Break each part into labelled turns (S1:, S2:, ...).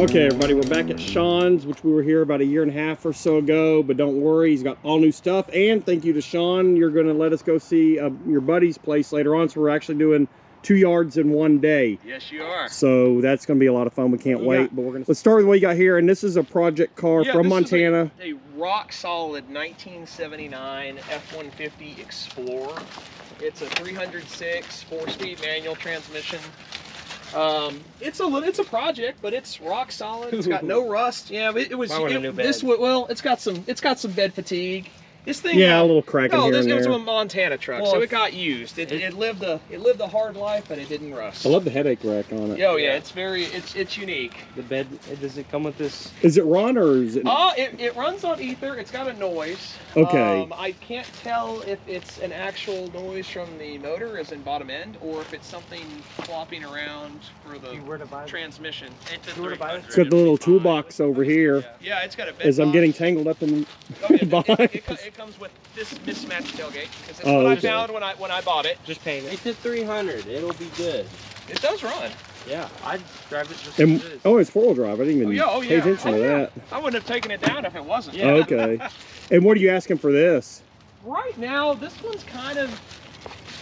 S1: Okay, everybody, we're back at Shawn's, which we were here about a year and a half or so ago, but don't worry, he's got all new stuff. And thank you to Shawn, you're going to let us go see your buddy's place later on, so we're actually doing 2 yards in one day.
S2: Yes, you are.
S1: So that's going to be a lot of fun. We can't wait, but let's start with what you got here. And this is a project car from Montana.
S2: A rock solid 1979 F-150 Explorer. It's a 306 4-speed manual transmission. It's a project, but it's rock solid. It's got no rust. Yeah, it's got some bed fatigue. This thing,
S1: a little cracking here and there.
S2: No, this was a Montana truck, so it got used. It lived a hard life, but it didn't rust.
S1: I love the headache rack on it.
S2: Oh yeah, it's unique.
S3: The bed, does it come with this?
S1: Is it run or is it?
S2: It runs on ether. It's got a noise.
S1: Okay.
S2: I can't tell if it's an actual noise from the motor, as in bottom end, or if it's something flopping around for the transmission.
S1: It's got the little toolbox over here.
S2: Yeah, it's got a bed
S1: as I'm
S2: box.
S1: getting tangled up in behind.
S2: It comes with this mismatched tailgate, because that's what I found when I bought it.
S3: Just paint it. It's a 300. It'll be good.
S2: It does run.
S3: Yeah, I'd drive it just
S1: and,
S3: as it is.
S1: Oh, it's 4-wheel drive. I didn't even pay attention to that.
S2: I wouldn't have taken it down if it wasn't.
S1: Yeah. Okay. And what are you asking for this?
S2: Right now, this one's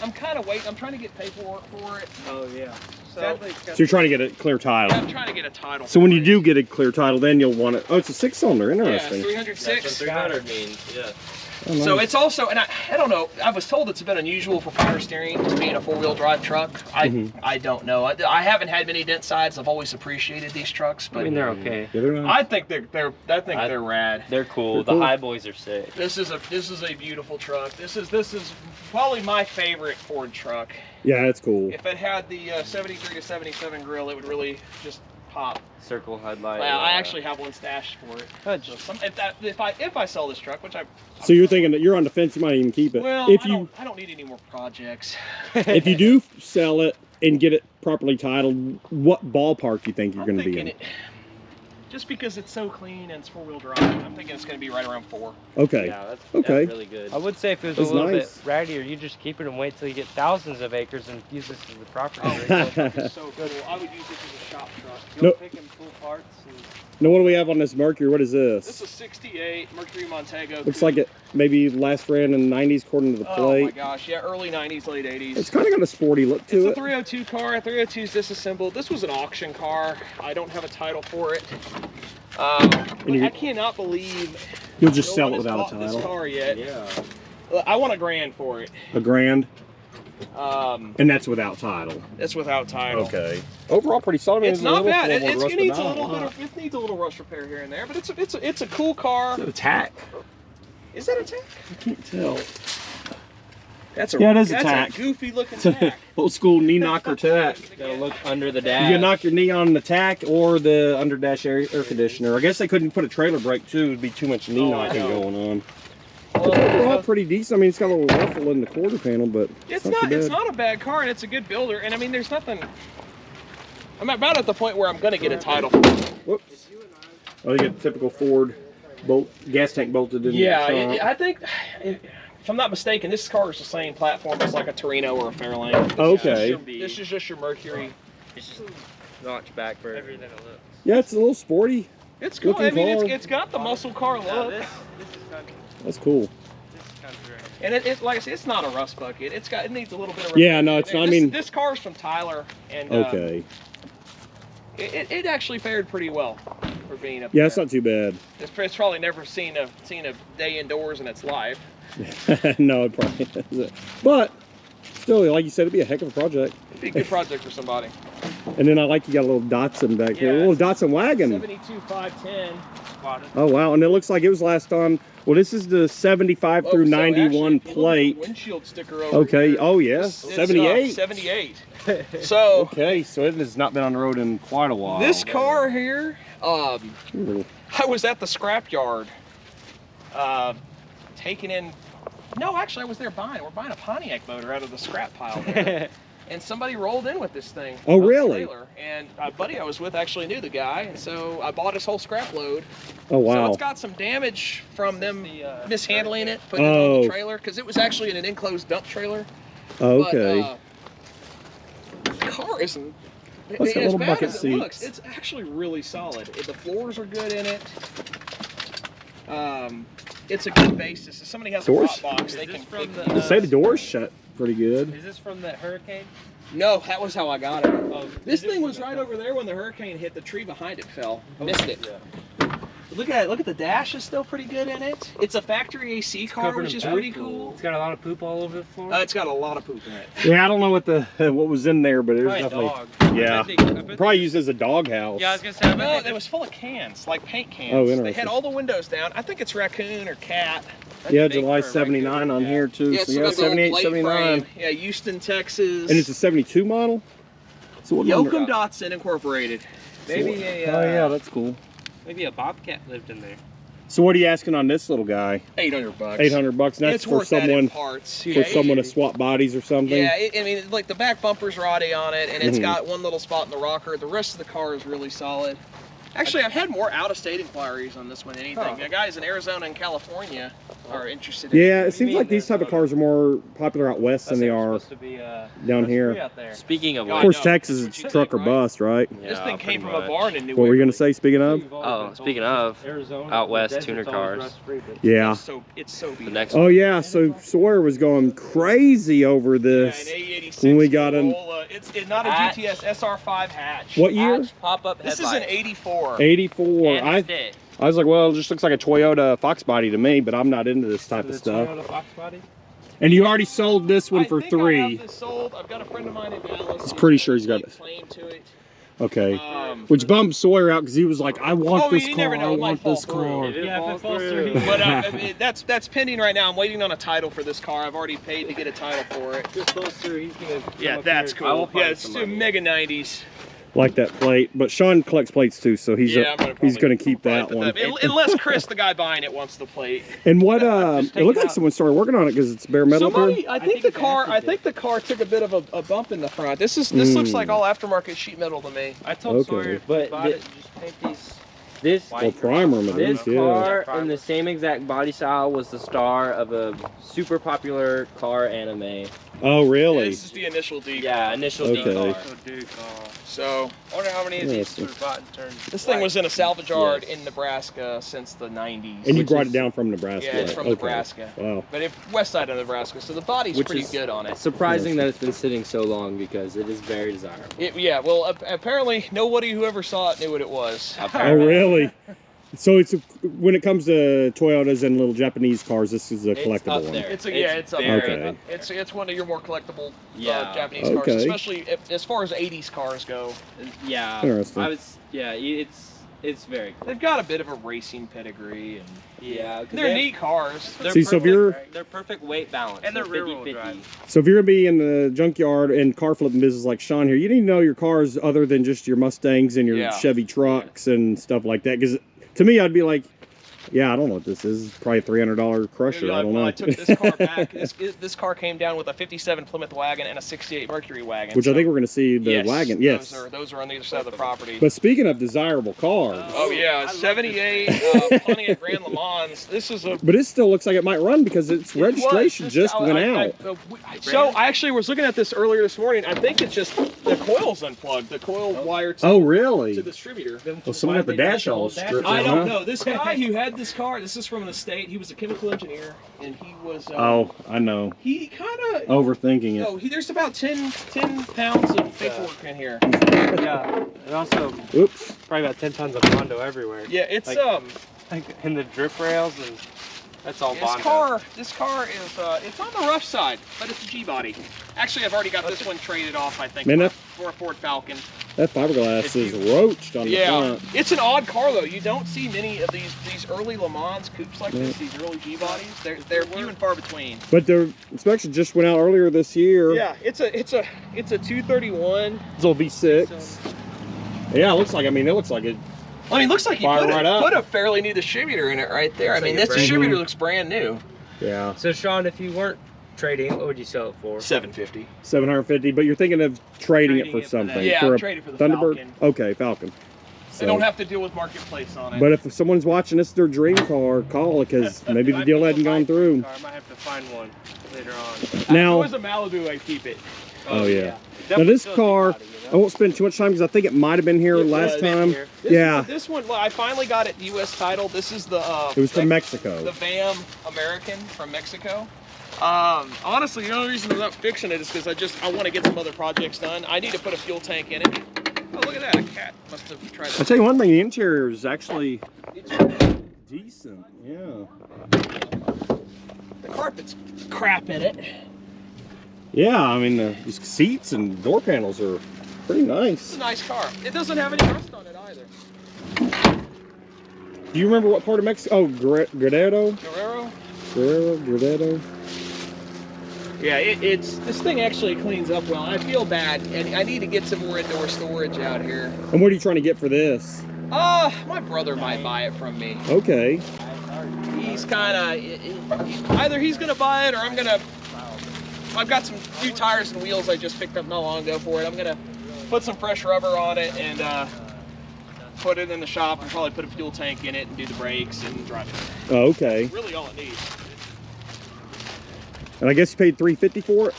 S2: I'm kind of waiting. I'm trying to get paperwork for it.
S3: Oh, yeah.
S2: So
S1: you're trying to get a clear title.
S2: I'm trying to get a title.
S1: So when you do get a clear title, then you'll want it. Oh, it's a 6-cylinder. Interesting.
S2: Yeah, 306.
S3: That's what 300 means. Yeah.
S1: Oh, nice.
S2: So it's also, and I don't know, I was told it's a bit unusual for power steering to be in a 4-wheel drive truck. I don't know. I haven't had many dent sides. I've always appreciated these trucks, but
S3: I mean, they're okay.
S1: Yeah, they're
S2: I think they're rad.
S3: They're cool.
S1: They're cool.
S3: The high boys are sick.
S2: This is a beautiful truck. This is probably my favorite Ford truck.
S1: Yeah, it's cool.
S2: If it had the 73 to 77 grill, it would really just pop.
S3: Circle headlight.
S2: Well, I actually have one stashed for it. So if I sell this truck, which
S1: so you're thinking that you're on the fence, you might even keep it.
S2: Well, I don't need any more projects.
S1: If you do sell it and get it properly titled, what ballpark do you think you're going to be in?
S2: Just because it's so clean and it's 4-wheel drive, I'm thinking it's going to be right around 4.
S1: Okay.
S3: Yeah, that's really good. I would say if it was a little bit rattier, you just keep it and wait till you get thousands of acres and use this as the property.
S2: It's so cool. I would use this as a shop truck. Go pick and pull parts.
S1: Now, what do we have on this Mercury? What is this?
S2: This is 68 Mercury Montego.
S1: Looks like it maybe last ran in the 90s according to the plate.
S2: Oh my gosh, yeah, early 90s, late 80s.
S1: It's kind of got a sporty look to it.
S2: It's a 302 car. 302 is disassembled. This was an auction car. I don't have a title for it. I cannot believe
S1: you'll just sell it without a title.
S2: This car yet?
S3: Yeah.
S2: I want $1,000 for it.
S1: $1,000? And that's without title.
S2: It's without title.
S1: Okay. Overall, pretty solid.
S2: It's not bad. It needs a little rust repair here and there, but it's a cool car.
S1: Is it a tack?
S2: Is that a tack?
S1: I can't tell.
S2: It is a
S1: tack.
S2: A goofy looking tack.
S1: Old school knee knocker tack.
S3: Gotta look under the dash.
S1: You can knock your knee on the tack or the under dash air conditioner. I guess they couldn't put a trailer brake too. It'd be too much knee knocking going on. Well, overall, pretty decent. I mean, it's got a little ruffle in the quarter panel, but
S2: it's not a bad car, and it's a good builder. And I mean, there's nothing. I'm about at the point where I'm gonna get a title.
S1: Whoops. Oh, you get typical Ford gas tank bolted in.
S2: Yeah, I think. If I'm not mistaken, this car is the same platform as like a Torino or a Fairlane.
S1: Okay.
S2: This is just your Mercury.
S3: It's just notch back for everything it looks.
S1: Yeah, it's a little sporty.
S2: It's cool. I mean, it's got the muscle car look.
S3: This is country.
S1: That's cool.
S3: This is country.
S2: And it's like I said, it's not a rust bucket. It needs a little bit of.
S1: Yeah, no, it's not. I mean,
S2: this car's from Tyler, and
S1: okay.
S2: It actually fared pretty well for being up there.
S1: Yeah, it's not too bad.
S2: It's probably never seen a day indoors in its life.
S1: No, it probably isn't. But still, like you said, it'd be a heck of a project.
S2: It'd be a good project for somebody.
S1: And then I like you got a little Datsun back here, a little Datsun wagon.
S2: 72 510.
S1: Oh wow! And it looks like it was last on. Well, this is the 75 through 91 plate.
S2: Windshield sticker over
S1: okay.
S2: Here.
S1: Oh yes, 78.
S2: 78. So
S1: okay, so it has not been on the road in quite a while.
S2: This car here, I was at the scrapyard, taking in. No, actually, I was there buying. We're buying a Pontiac motor out of the scrap pile there. And somebody rolled in with this thing.
S1: Oh, really?
S2: And a buddy I was with actually knew the guy, and so I bought his whole scrap load.
S1: Oh, wow.
S2: So it's got some damage from them mishandling it, putting it on the trailer, because it was actually in an enclosed dump trailer.
S1: Okay.
S2: But, the car isn't
S1: What's that
S2: as
S1: little
S2: bad
S1: bucket
S2: as it
S1: seats?
S2: looks, it's actually really solid. The floors are good in it. It's a good basis. If somebody has a
S1: Doors?
S2: hot box, they can.
S1: Say the door's shut pretty good.
S3: Is this from that hurricane?
S2: No, that was how I got it.
S3: Oh,
S2: This thing was right over there when the hurricane hit. The tree behind it fell. Missed it. Look at it. Look at the dash. Is still pretty good in it. It's a factory AC car, which is pretty cool.
S3: It's got a lot of poop all over the floor.
S2: It's got a lot of poop in it.
S1: Yeah, I don't know what was in there, but it was
S3: Probably a
S1: definitely.
S3: dog.
S1: Yeah,
S3: I bet
S1: probably used as a dog house.
S3: Yeah, I was gonna say.
S2: No, it was full of cans, like paint cans.
S1: Oh,
S2: They
S1: interesting.
S2: had all the windows down. I think it's raccoon or cat.
S1: Yeah, July 79 on here too.
S2: Yeah,
S1: So
S2: so
S1: yeah,
S2: that's the old
S1: 78,
S2: plate
S1: 79.
S2: frame. Yeah, Houston, Texas.
S1: And it's a 72 model? So what number?
S2: Yoakum Datsun Incorporated.
S3: Maybe a.
S1: Oh yeah, that's cool.
S3: Maybe a bobcat lived in there.
S1: So what are you asking on this little guy?
S2: $800.
S1: $800. That's
S2: It's
S1: for
S2: worth that in
S1: someone
S2: parts.
S1: for someone to swap bodies or something.
S2: Yeah, I mean, like the back bumper's rotty on it, and it's got one little spot in the rocker. The rest of the car is really solid. Actually, I've had more out-of-state inquiries on this one than anything. The guys in Arizona and California are interested in
S1: Yeah, it seems like these type of cars are more popular out west than they are down here.
S3: Speaking of
S1: Of course, Texas is truck or bust, right?
S2: This thing came from a barn in New
S1: What were you
S2: England.
S1: going to say, speaking of?
S3: Oh, speaking of, out west tuner cars.
S1: Yeah.
S2: It's so
S3: The
S2: beautiful.
S3: next
S1: Oh, yeah, so Sawyer was going crazy over
S2: Yeah,
S1: this.
S2: an A86
S1: when we got an-
S2: Corolla. It's not a
S3: Hatch.
S2: GTS SR5 hatch.
S1: What year?
S3: Pop-up
S2: This is an 84.
S1: 84. I
S3: It.
S1: was like, well, it just looks like a Toyota Fox body to me, but I'm not into this type of stuff. And you already sold this one for
S2: I
S1: $3.
S2: have this sold. I've got a friend of mine in Dallas.
S1: He's pretty sure he's got it.
S2: Claim to it.
S1: Okay. Which bummed Sawyer out because he was like, I want this
S2: you
S1: car.
S2: never know,
S1: I
S2: it might
S1: want
S2: fall
S1: this
S2: through.
S1: car.
S3: Yeah, if it falls through.
S2: But I mean, that's pending right now. I'm waiting on a title for this car. I've already paid to get a title for it.
S3: Just falls through, he's gonna.
S2: Yeah, that's cool. Yeah, it's a mega 90s.
S1: Like that plate. But Shawn collects plates too, so he's
S2: Yeah, I'm
S1: gonna keep that
S2: probably
S1: one.
S2: put that- Unless Chris, the guy buying it, wants the plate.
S1: And what it looked like someone started working on it because it's bare metal up here.
S2: Somebody, I think the car took a bit of a bump in the front. This looks like all aftermarket sheet metal to me.
S3: I told
S1: Okay.
S3: Sawyer,
S4: But
S3: but just paint these.
S4: This
S1: Well, primer them at
S4: this
S1: least, yeah.
S4: car in the same exact body style was the star of a super popular car anime.
S1: Oh, really?
S2: This is the initial D.
S4: Yeah, initial
S1: Okay.
S4: D car.
S2: So
S3: I wonder how many of these
S1: Yeah,
S3: were bought and turned.
S2: this thing was in a salvage yard
S4: Yes.
S2: in Nebraska since the 90s.
S1: And you
S4: which
S1: brought
S4: is-
S1: it down from Nebraska.
S2: Yeah, it's
S1: right?
S2: from
S1: Okay.
S2: Nebraska.
S1: Wow.
S2: But west side of Nebraska, so the body's
S4: Which
S2: pretty
S4: is-
S2: good on it.
S4: Surprising that it's been sitting so long because it is very desirable.
S2: Yeah, well, apparently nobody who ever saw it knew what it was.
S1: Oh, really? So it's when it comes to Toyotas and little Japanese cars, this is a
S4: It's
S1: collectible
S4: up
S1: one.
S4: there.
S2: It's up
S4: very
S2: there.
S1: Okay.
S2: It's one of your more collectible
S4: Yeah.
S2: Japanese cars,
S1: Okay.
S2: especially as far as 80s cars go.
S4: Yeah.
S1: Interesting.
S4: It's very cool.
S2: They've got a bit of a racing pedigree, and
S4: Yeah. 'cause
S2: they're neat cars.
S4: They're
S1: See, so if
S4: perfect,
S1: you're-
S4: they're perfect weight balance.
S3: And they're
S4: They're
S3: rear-wheel
S4: 50-50.
S3: drive.
S1: So if you're gonna be in the junkyard and car flipping business like Shawn here, you need to know your cars other than just your Mustangs and your
S2: Yeah.
S1: Chevy trucks and stuff like that. Because to me, I'd be like, yeah, I don't know what this is. Probably a $300 Crusher. I don't know.
S2: I took this car back. This car came down with a 57 Plymouth wagon and a 68 Mercury wagon.
S1: Which I think we're gonna see the
S2: yes,
S1: wagon. Yes.
S2: Those are on the other side of the property.
S1: But speaking of desirable cars,
S2: Oh yeah, 78 Pontiac Grand LeMans. This is a.
S1: but it still looks like it might run because its registration just went out.
S2: So I actually was looking at this earlier this morning. I think it's just the coil's unplugged. The coil wired to,
S1: Oh,
S2: to
S1: really?
S2: the distributor.
S1: Well, someone got the dash all stripped.
S2: I
S1: huh?
S2: don't know. This guy who had this car, this is from the state. He was a chemical engineer, and he was.
S1: Oh, I know.
S2: He kind of.
S1: Overthinking it.
S2: Oh, there's about 10 pounds of paperwork in here.
S3: Yeah, and also
S1: Oops.
S3: probably about 10 tons of Bondo everywhere.
S2: Yeah, it's
S3: Like in the drip rails, and that's all Bondo.
S2: This car is it's on the rough side, but it's a G body. Actually, I've already got this one traded off. I think
S1: Man,
S2: for a Ford Falcon.
S1: That fiberglass is roached on the front.
S2: It's an odd car though. You don't see many of these early Le Mans coupes like this. These early G bodies. They're few and far between.
S1: But the inspection just went out earlier this year.
S2: Yeah, it's a 231.
S1: It's a V6. Yeah, it looks like. I mean, it looks like it.
S2: I mean, looks like you
S1: Fire
S2: put,
S1: right up.
S2: put a fairly new distributor in it right there. I mean,
S3: like
S2: this
S3: a brand
S2: distributor
S1: new-
S2: looks brand new.
S1: Yeah,
S4: So Shawn, if you weren't trading, what would you sell it for?
S2: 750.
S1: 750. But you're thinking of trading it for something.
S2: Yeah,
S1: for
S2: I'm
S1: a
S2: trading for the
S1: Thunderbird.
S2: Falcon.
S1: Okay, Falcon.
S2: They don't have to deal with marketplace on it.
S1: But if someone's watching this, their dream car, call it because maybe the deal hadn't gone through.
S3: I might have to find one later on.
S1: Now,
S2: if it was a Malibu, I'd keep it.
S1: Oh yeah. Now
S3: Definitely
S1: this
S3: feels
S1: car,
S3: body,
S1: I won't spend too much time because I think it might have been here last time.
S2: This one, well, I finally got it U.S. title. This is the.
S1: It was from Mexico.
S2: The Rambler American from Mexico. Honestly, the only reason I'm not fixing it is because I want to get some other projects done. I need to put a fuel tank in it. Oh, look at that! A cat must have tried to.
S1: I'll tell you one thing: the interior is actually decent. Yeah.
S2: The carpet's crap in it.
S1: Yeah, I mean the seats and door panels are pretty nice.
S2: It's a nice car. It doesn't have any rust on it either.
S1: Do you remember what part of Mexico? Oh, Guerrero.
S2: Yeah, this thing actually cleans up well. I feel bad, and I need to get some more indoor storage out here.
S1: And what are you trying to get for this?
S2: My brother might buy it from me.
S1: Okay.
S2: He's kind of either he's gonna buy it or I'm gonna. I've got some new tires and wheels I just picked up not long ago for it. I'm gonna put some fresh rubber on it and put it in the shop and probably put a fuel tank in it and do the brakes and drive it.
S1: Oh, okay.
S2: That's really all it needs.
S1: And I guess you paid $350 for it?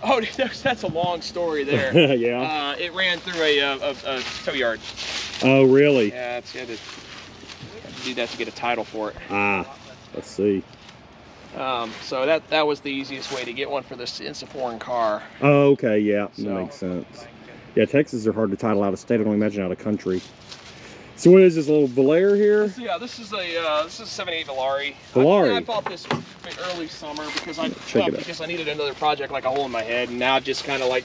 S2: Oh, that's a long story there.
S1: Yeah.
S2: It ran through a tow yard.
S1: Oh, really?
S2: Yeah, you had to do that to get a title for it.
S1: Ah, let's see.
S2: So that was the easiest way to get one for this. It's a foreign car.
S1: Oh, okay, yeah,
S2: So.
S1: that makes sense. Yeah, Texas are hard to title out of state. I don't imagine out of country. So what is this little Valere here?
S2: Yeah, this is a 78 Valari.
S1: Valari.
S2: I bought this early summer because I needed another project like a hole in my head, and now just kind of like.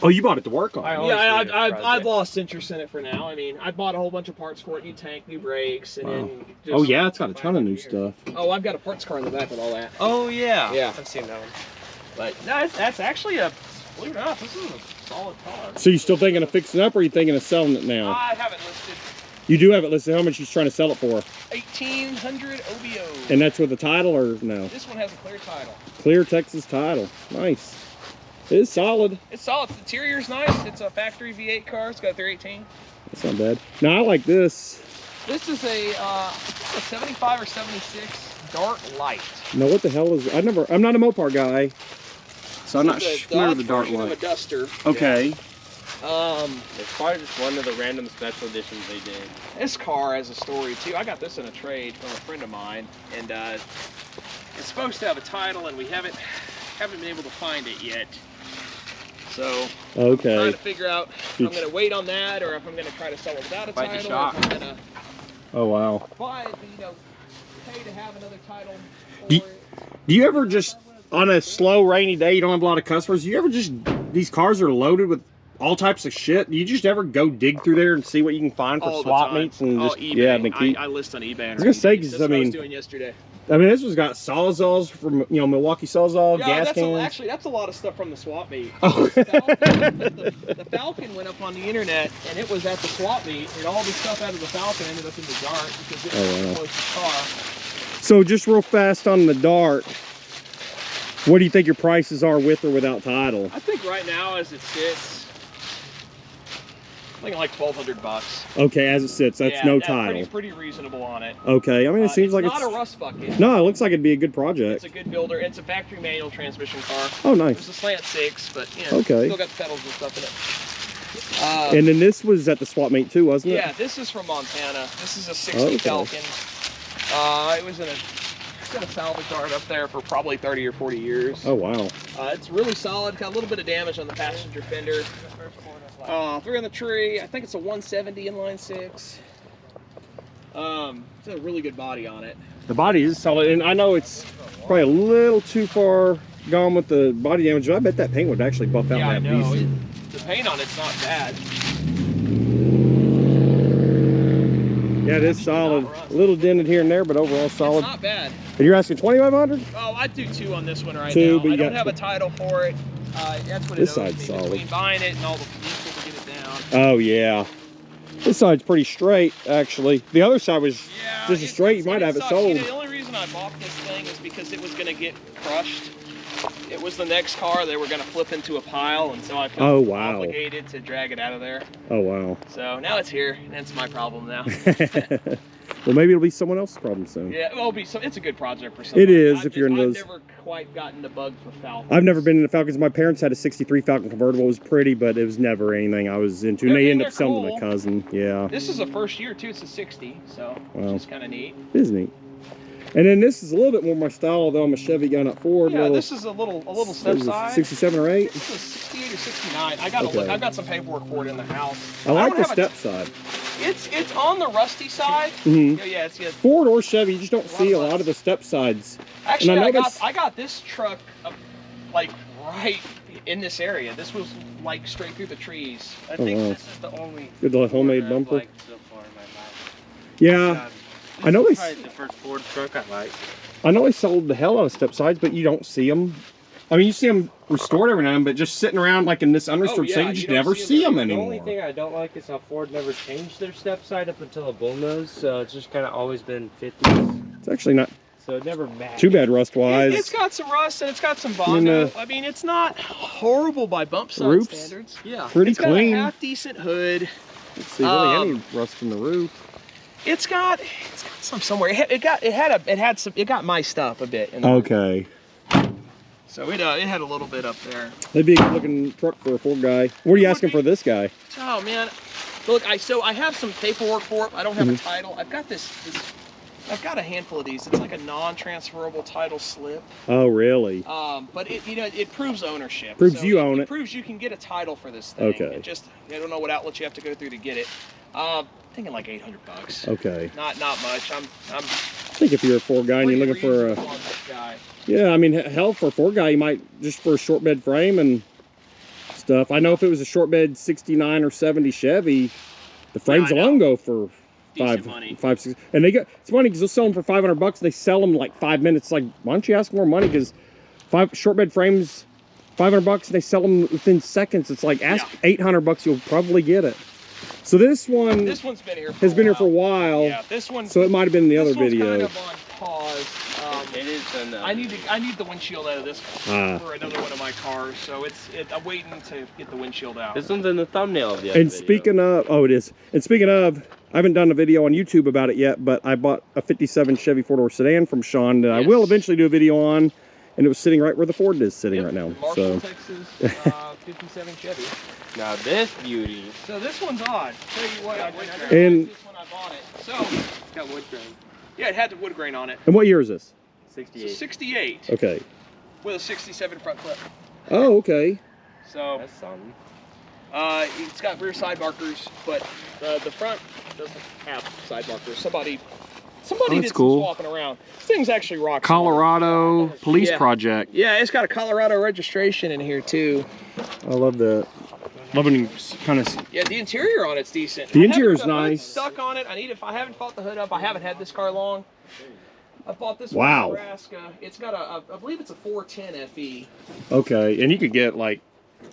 S1: Oh, you bought it to work on?
S2: Yeah, I've lost interest in it for now. I mean, I bought a whole bunch of parts for it: new tank, new brakes, and then. Just
S1: Oh yeah, it's got a ton of new stuff.
S2: Oh, I've got a parts car in the back with all that.
S3: Oh yeah.
S2: Yeah.
S3: I've seen that one.
S2: But no, that's actually believe it or not, this is a solid car.
S1: So you still thinking of fixing it up, or are you thinking of selling it now?
S2: I haven't listed.
S1: You do have it listed. How much you trying to sell it for?
S2: 1,800 OBO.
S1: And that's with the title, or no?
S2: This one has a clear title.
S1: Clear Texas title. Nice. It's solid.
S2: It's solid. The interior's nice. It's a factory V8 car. It's got a 318.
S1: That's not bad. Now I like this.
S2: This is a 75 or 76 dark light.
S1: Now what the hell is? I'm not a Mopar guy, so I'm not familiar with the dark
S2: version of
S1: light.
S2: a Duster.
S1: Okay.
S2: Yeah.
S3: It's probably just one of the random special editions they did.
S2: This car has a story too. I got this in a trade from a friend of mine, and it's supposed to have a title, and we haven't been able to find it yet. So
S1: Okay.
S2: I'm trying to figure out if I'm going to wait on that, or if I'm going to try to sell it without a
S3: Bite the
S2: title.
S3: shock.
S2: Or if I'm going to
S1: Oh wow.
S2: buy it, pay to have another title for
S1: Do
S2: it.
S1: you ever just on a slow rainy day, you don't have a lot of customers? Do you ever just these cars are loaded with all types of shit? Do you just ever go dig through there and see what you can find for
S2: All the
S1: swap
S2: time.
S1: meets and just
S2: eBay.
S1: yeah, and keep?
S2: I list on eBay.
S1: I was gonna say, 'cause,
S2: that's
S1: I
S2: what
S1: mean-
S2: I was doing yesterday.
S1: I mean, this one's got Sawzalls from Milwaukee Sawzall, gas cans.
S2: Actually, that's a lot of stuff from the swap meet.
S1: Oh.
S2: The Falcon went up on the internet, and it was at the swap meet, and all the stuff out of the Falcon ended up in the Dart because it was the closest car.
S1: So just real fast on the Dart, what do you think your prices are with or without title?
S2: I think right now, as it sits, I think like $1,200.
S1: Okay, as it sits, that's no title.
S2: Pretty reasonable on it.
S1: Okay, I mean it seems like
S2: it's
S1: it's
S2: not a rust bucket.
S1: no, it looks like it'd be a good
S2: It's
S1: project.
S2: a good builder. It's a factory manual transmission car.
S1: Oh,
S2: It's
S1: nice.
S2: a slant 6, but
S1: Okay.
S2: still got the pedals and stuff in it.
S1: And then this was at the swap meet too, wasn't it?
S2: Yeah, this is from Montana. This is a 60
S1: Okay.
S2: Falcon. It was in a salvage yard up there for probably 30 or 40 years.
S1: Oh wow.
S2: It's really solid. Got a little bit of damage on the passenger fender. 3 on the tree. I think it's a 170 inline 6. It's a really good body on it.
S1: The body is solid, and I know it's probably a little too far gone with the body damage, but I bet that paint would actually buff out
S2: Yeah, I
S1: that
S2: know.
S1: beast.
S2: The paint on it's not bad.
S1: Yeah, it is solid. A little dented here and there, but overall solid.
S2: It's not bad.
S1: And you're asking 2,500?
S2: Oh, I'd do 2 on this one right
S1: Two,
S2: now.
S1: but you
S2: I don't
S1: got
S2: have a title for it. That's what
S1: This
S2: it owes
S1: side's
S2: me
S1: solid.
S2: between buying it and all the people to get it down.
S1: Oh yeah. This side's pretty straight, actually. The other side was
S2: Yeah,
S1: just as straight. You might have it
S2: sucks.
S1: sold.
S2: The only reason I bought this thing is because it was going to get crushed. It was the next car they were going to flip into a pile, and so I felt obligated to drag it out of there.
S1: Oh wow.
S2: So now it's here, and it's my problem now.
S1: Well, maybe it'll be someone else's problem soon.
S2: Yeah, it'll be so. It's a good project for somebody.
S1: It is if you're in those.
S2: I've never quite gotten the bug for Falcons.
S1: I've never been into Falcons. My parents had a '63 Falcon convertible. It was pretty, but it was never anything I was into. And they ended up selling to my cousin. Yeah.
S2: This is a first year too. It's a 60, so which is kind of neat.
S1: It is neat. And then this is a little bit more my style, although I'm a Chevy guy, not Ford.
S2: Yeah, this is a little step side.
S1: 67 or 8.
S2: This is a 68 or 69. I got I've got some paperwork for it in the house.
S1: I like the step side.
S2: It's on the rusty side. Yeah, it's
S1: Ford or Chevy, you just don't see a lot of the step sides.
S2: Actually, I got this truck like right in this area. This was like straight through the trees. I think this is the only
S1: good homemade bumper.
S3: Like so far in my life.
S1: Yeah. I know
S3: the first Ford truck I like.
S1: I know they sold the hell out of step sides, but you don't see them. I mean, you see them restored every now and then, but just sitting around like in this unrestored state, you just never see them anymore.
S3: The only thing I don't like is how Ford never changed their step side up until a bullnose, so it's just kind of always been 50s.
S1: It's actually not
S3: so it never matched.
S1: Too bad rust-wise.
S2: It's got some rust and it's got some Bondo. I mean, it's not horrible by bump side standards. Yeah,
S1: pretty clean.
S2: Got a half decent hood.
S1: Let's see, really any rust in the roof.
S2: It's got some somewhere. It got miced up a bit.
S1: Okay.
S2: So it had a little bit up there.
S1: That'd be a good looking truck for a Ford guy. What are you asking for this guy?
S2: Oh man, look, I have some paperwork for it. I don't have a title. I've got I've got a handful of these. It's like a non-transferable title slip.
S1: Oh really?
S2: But it proves ownership.
S1: Proves you own it.
S2: It proves you can get a title for this thing.
S1: Okay.
S2: I don't know what outlets you have to go through to get it. Thinking like $800.
S1: Okay.
S2: Not much. I'm
S1: I think if you're a Ford guy and you're looking for a yeah, I mean hell for a Ford guy you might just for a short bed frame and stuff. I know if it was a short bed 69 or 70 Chevy, the frames alone go for five, 6. And it's funny because they'll sell them for $500 and they sell them like 5 minutes. Like, why don't you ask more money? Because short bed frames, $500 and they sell them within seconds. It's like ask $800, you'll probably get it. So this one's been here for a while.
S2: Yeah, this one.
S1: So it might have been in the other video.
S2: Kind of on pause.
S3: It is done.
S2: I need the windshield out of this for another one of my cars. So I'm waiting to get the windshield out.
S4: This one's in the thumbnail of the other
S1: video. Speaking of, oh, it is. And speaking of, I haven't done a video on YouTube about it yet, but I bought a '57 Chevy 4-door sedan from Shawn that I will eventually do a video on. And it was sitting right where the Ford is sitting right now.
S2: Marshall, Texas, 57 Chevy.
S4: Now this beauty.
S2: So this one's odd. Tell you what,
S1: and
S2: this when I bought it. So it's got wood grain. Yeah, it had the wood grain on it.
S1: And what year is this?
S4: 68.
S2: So 68.
S1: Okay.
S2: With a 67 front clip.
S1: Oh, okay.
S2: So
S4: that's something.
S2: It's got rear side markers, but the front doesn't have side markers. Somebody did some swapping around. This thing's actually rock solid.
S1: Colorado Police Project.
S2: Yeah, it's got a Colorado registration in here too.
S1: I love that. Loving kind of.
S2: Yeah, the interior on it's decent.
S1: The interior is nice.
S2: Stuck on it. I haven't fought the hood up. I haven't had this car long. I bought this one in Nebraska. It's got I believe it's a 410 FE.
S1: Okay, and you could get like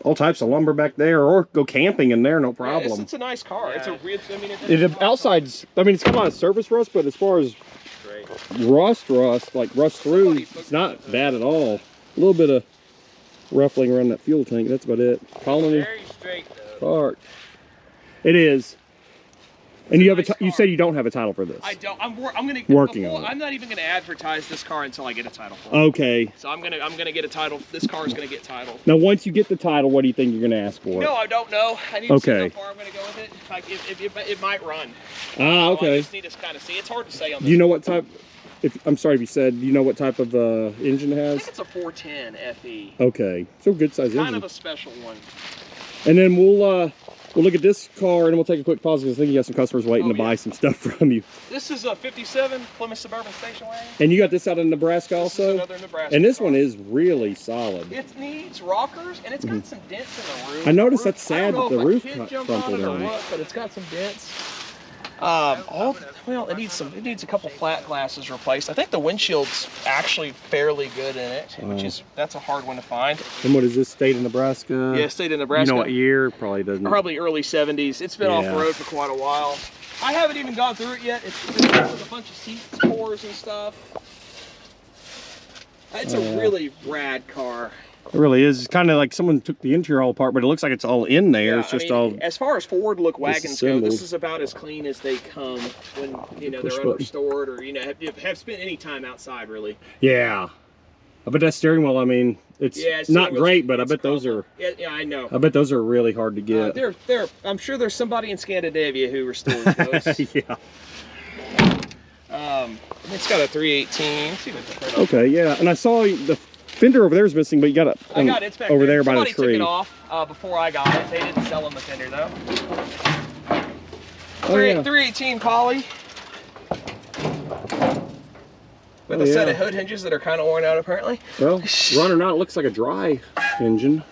S1: all types of lumber back there, or go camping in there, no problem.
S2: Yeah, it's a nice car.
S1: Yeah. It's outside's. I mean, it's got a lot of surface rust, but as far as rust, like rust through, it's not bad at all. A little bit of ruffling around that fuel tank. That's about it. Colony.
S3: Very straight though.
S1: Park. It is. And you have you said you don't have a title for this.
S2: I don't. I'm gonna
S1: working on it.
S2: I'm not even gonna advertise this car until I get a title for it.
S1: Okay.
S2: So I'm gonna get a title. This car is gonna get titled.
S1: Now, once you get the title, what do you think you're gonna ask for?
S2: No, I don't know. I need to see how far I'm gonna go with it. Like it might run.
S1: Ah, okay.
S2: I just need to kind of see. It's hard to say on this.
S1: Do you know what type? I'm sorry if you said. Do you know what type of engine it has?
S2: I think it's a 410 FE.
S1: Okay, so good size engine.
S2: Kind of a special one.
S1: And then we'll look at this car and we'll take a quick pause because I think you got some customers waiting to buy some stuff from you.
S2: This is a 57 Plymouth Suburban station wagon.
S1: And you got this out of Nebraska also?
S2: This is another Nebraska
S1: and this
S2: car.
S1: one is really solid.
S2: It needs rockers and it's got some dents in the roof.
S1: I noticed that's sad that the roof crumpled
S2: on it, but it's got some dents. Well, it needs a couple flat glasses replaced. I think the windshield's actually fairly good in it, that's a hard one to find.
S1: And what is this, state of Nebraska?
S2: Yeah, state of Nebraska.
S1: You know what year? Probably doesn't.
S2: Probably early 70s. It's been off the road for quite a while. I haven't even gone through it yet. It's with a bunch of seat cores and stuff. It's a really rad car.
S1: It really is. It's kind of like someone took the interior all apart, but it looks like it's all in there.
S2: Yeah,
S1: it's just
S2: I mean,
S1: all.
S2: As far as forward look wagons go, this
S1: disassembled.
S2: is about as clean as they come when they're
S1: Push button.
S2: understored or have spent any time outside really.
S1: Yeah. I bet that steering wheel. I mean, it's not great, but I bet those are.
S2: Yeah, I know.
S1: I bet those are really hard to get.
S2: I'm sure there's somebody in Scandinavia who restores those.
S1: Yeah.
S2: It's got a 318. Let's see what the front of it.
S1: Okay, yeah, and I saw the fender over there is missing, but you got it.
S2: I got it. It's back
S1: over there by the
S2: Somebody
S1: tree.
S2: took it off before I got it. They didn't sell them the fender though.
S1: Oh, yeah.
S2: 318 poly. With a set of hood hinges that are kind of worn out apparently.
S1: Well, run or not, it looks like a dry engine.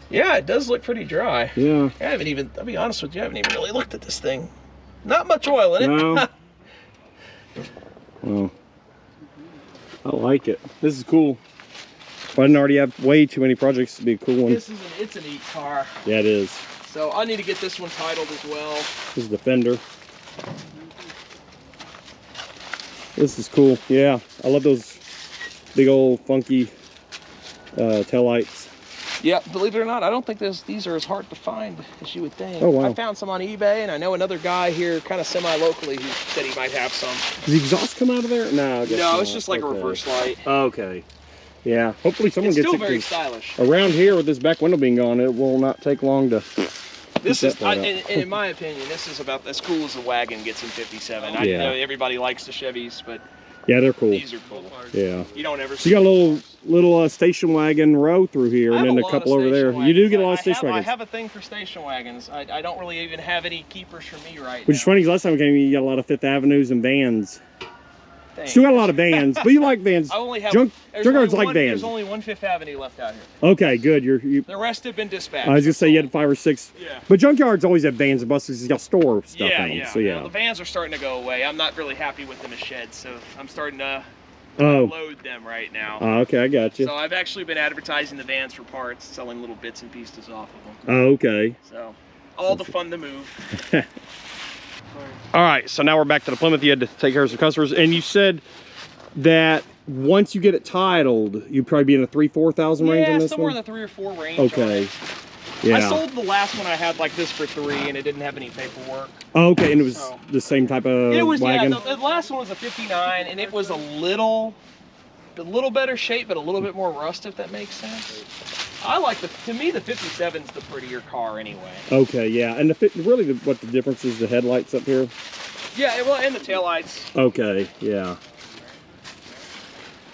S2: Yeah, it does look pretty dry.
S1: Yeah.
S2: I haven't even, I'll be honest with you, I haven't even really looked at this thing. Not much oil in it.
S1: No. Well, I like it. This is cool. If I didn't already have way too many projects, it'd be a cool one.
S2: It's a neat car.
S1: Yeah, it is.
S2: So I need to get this one titled as well.
S1: This is the fender. This is cool. Yeah, I love those big old funky taillights.
S2: Yeah, believe it or not, I don't think these are as hard to find as you would think.
S1: Oh, wow.
S2: I found some on eBay, and I know another guy here, kind of semi-locally, who said he might have some.
S1: Does the exhaust come out of there? No, I guess
S2: No,
S1: not.
S2: it's just like a reverse light.
S1: Okay. Yeah, hopefully someone
S2: It's
S1: gets
S2: still
S1: it.
S2: very
S1: 'Cause
S2: stylish.
S1: around here with this back window being gone, it will not take long to.
S2: This is,
S1: that
S2: and in my opinion, this is about as cool as a wagon gets in 57. I
S1: Yeah.
S2: know everybody likes the Chevys, but
S1: Yeah, they're cool.
S2: these are cool.
S1: Yeah.
S2: You don't ever
S1: So
S2: see
S1: you got a little station wagon row through here,
S2: I
S1: and
S2: have
S1: then
S2: a
S1: a
S2: lot
S1: couple
S2: of
S1: over there.
S2: station
S1: You do
S2: wagons.
S1: get a lot of
S2: I
S1: station
S2: have,
S1: wagons.
S2: I have a thing for station wagons. I don't really even have any keepers for me right
S1: Which is
S2: now.
S1: funny, 'cause last time we came, you got a lot of Fifth Avenues and vans.
S2: Thanks.
S1: Still got a lot of vans, but you like vans.
S2: I only have
S1: Junkyards like vans.
S2: There's only one Fifth Avenue left out here.
S1: Okay, good. You.
S2: The rest have been dispatched.
S1: I was gonna say you had 5 or 6.
S2: Yeah.
S1: But Junkyards always have vans and buses. You got store stuff
S2: Yeah,
S1: in them.
S2: yeah.
S1: So yeah.
S2: Well, the vans are starting to go away. I'm not really happy with them as sheds, so I'm starting to
S1: Oh.
S2: load them right now.
S1: Okay, I got you.
S2: So I've actually been advertising the vans for parts, selling little bits and pieces off of them.
S1: Oh, okay.
S2: So all the fun to move.
S1: All right, so now we're back to the Plymouth. You had to take care of some customers, and you said that once you get it titled, you'd probably be in a 3,000–4,000 range on
S2: Yeah,
S1: this
S2: somewhere
S1: one?
S2: in the 3 or 4 range.
S1: Okay.
S2: I
S1: Yeah.
S2: sold the last one I had like this for 3, and it didn't have any paperwork.
S1: Oh, okay, and it was
S2: So-
S1: the same type of
S2: It was
S1: wagon?
S2: yeah. The last one was a 59, and it was a little better shape, but a little bit more rust, if that makes sense. I like to me the 57's the prettier car anyway.
S1: Okay, yeah, and really what the difference is, the headlights up here?
S2: Yeah, well, and the taillights.
S1: Okay, yeah.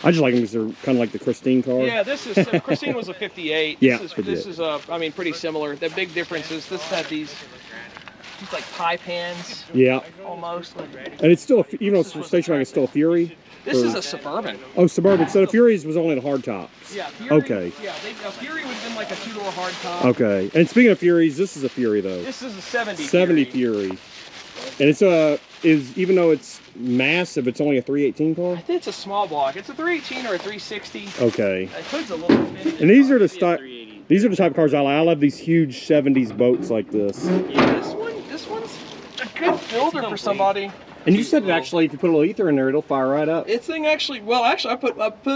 S1: I just like them because they're kind of like the Christine car.
S2: Yeah, this is Christine was a 58.
S1: Yeah,
S2: this is I mean, pretty similar. The big difference is this had these like pie pans.
S1: Yeah.
S2: Almost.
S1: And it's still, even though it's a station wagon, it's still a Fury?
S2: This is a Suburban.
S1: Oh, Suburban. So the Furies was only the hard tops.
S2: Yeah, Fury.
S1: Okay.
S2: Yeah, a Fury would have been like a 2-door hard top.
S1: Okay. And speaking of Furies, this is a Fury though.
S2: This is a 70.
S1: 70 Fury. And it's even though it's massive, it's only a 318 car?
S2: I think it's a small block. It's a 318 or a 360.
S1: Okay.
S2: The hood's a little bit.
S1: And these are the type of cars I like. I love these huge 70s boats like this.
S2: Yeah, this one's a good builder for somebody.
S1: And you said it actually, if you put a little ether in there, it'll fire right up.
S2: This thing actually, I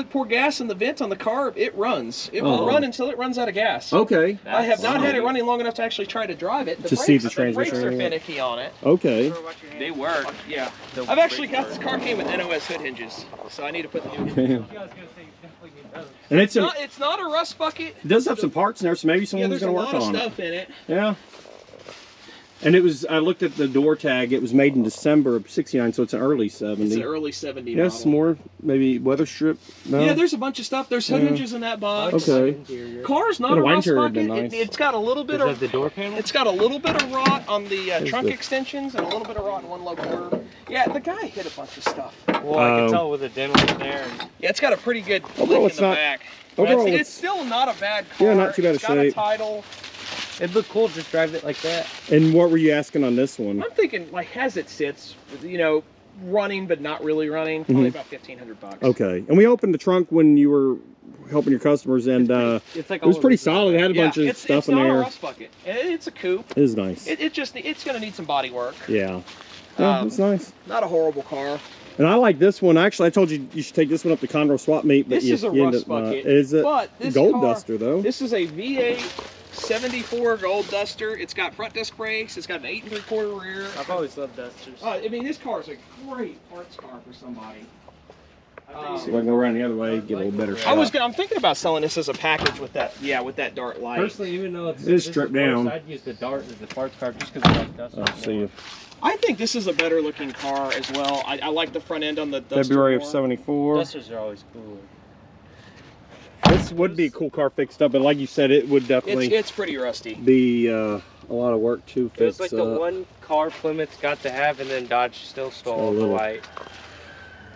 S2: pour gas in the vent on the car. It runs. It will run until it runs out of gas.
S1: Okay.
S2: I have not had it running long enough to actually try to drive it.
S1: To see the transmission.
S2: The brakes are finicky on it.
S1: Okay.
S2: They work. Yeah. I've actually got this car came with NOS hood hinges, so I need to put the new hinges.
S1: And
S2: It's not a rust bucket.
S1: It does have some parts in there, so maybe someone's
S2: there's
S1: going
S2: a
S1: to work
S2: lot
S1: on
S2: of
S1: it.
S2: stuff in it.
S1: Yeah. And I looked at the door tag, it was made in December of 69, so it's an early 70.
S2: It's an early 70
S1: Yeah,
S2: model.
S1: some more, maybe weather strip? No?
S2: Yeah, there's a bunch of stuff. There's hood hinges in that box.
S1: Okay.
S2: Car's not
S1: Got
S2: a
S1: a wine
S2: rust
S1: interior,
S2: bucket.
S1: nice.
S2: It's got a little bit
S3: Is
S2: of
S3: that the door panel?
S2: It's got a little bit of rot on the trunk
S1: the-
S2: extensions and a little bit of rot in one low quarter. Yeah, the guy hit a bunch of stuff.
S3: Well, I can tell with the dent right there.
S2: Yeah, it's got a pretty good
S1: Overall,
S2: lick in
S1: it's
S2: the
S1: not-
S2: back.
S1: overall,
S2: it's
S1: it's-
S2: still not a bad car.
S1: Yeah, not too bad
S2: It's
S1: a
S2: got
S1: shape.
S2: a title.
S3: It'd look cool to just drive it like that.
S1: And what were you asking on this one?
S2: I'm thinking, like, as it sits, running but not really running, probably about $1,500.
S1: Okay. And we opened the trunk when you were helping your customers, and
S3: It's like
S1: it was
S3: all
S1: pretty
S3: of this.
S1: solid. It had a bunch of stuff in
S2: It's not a
S1: there.
S2: rust bucket. It's a coupe.
S1: It is nice.
S2: It's going to need some body work.
S1: Yeah. Yeah, it's nice.
S2: Not a horrible car.
S1: And I like this one. Actually, I told you you should take this one up to Conroe swap meet. But
S2: This is a rust bucket.
S1: Is it
S2: but this
S1: gold
S2: car,
S1: duster though?
S2: This is a V8 74 gold duster. It's got front disc brakes. It's got an 8 3/4 rear.
S3: I've always loved dusters.
S2: I mean, this car is a great parts car for somebody.
S1: So I can go around the other way, get a little better shot.
S2: I'm thinking about selling this as a package with that, with that Dart light.
S3: Personally, even though it's
S1: stripped down,
S3: I'd use the Dart as the parts car just because I like dusters.
S1: I'll see you.
S2: I think this is a better looking car as well. I like the front end on the Duster
S1: February of
S2: more.
S1: '74.
S3: Dusters are always cool.
S1: This would be a cool car fixed up, but like you said, it would definitely
S2: It's pretty rusty.
S1: be a lot of work to
S3: It was
S1: fix
S3: like the one car Plymouth got to have, and then Dodge still stole the
S1: little.
S3: white.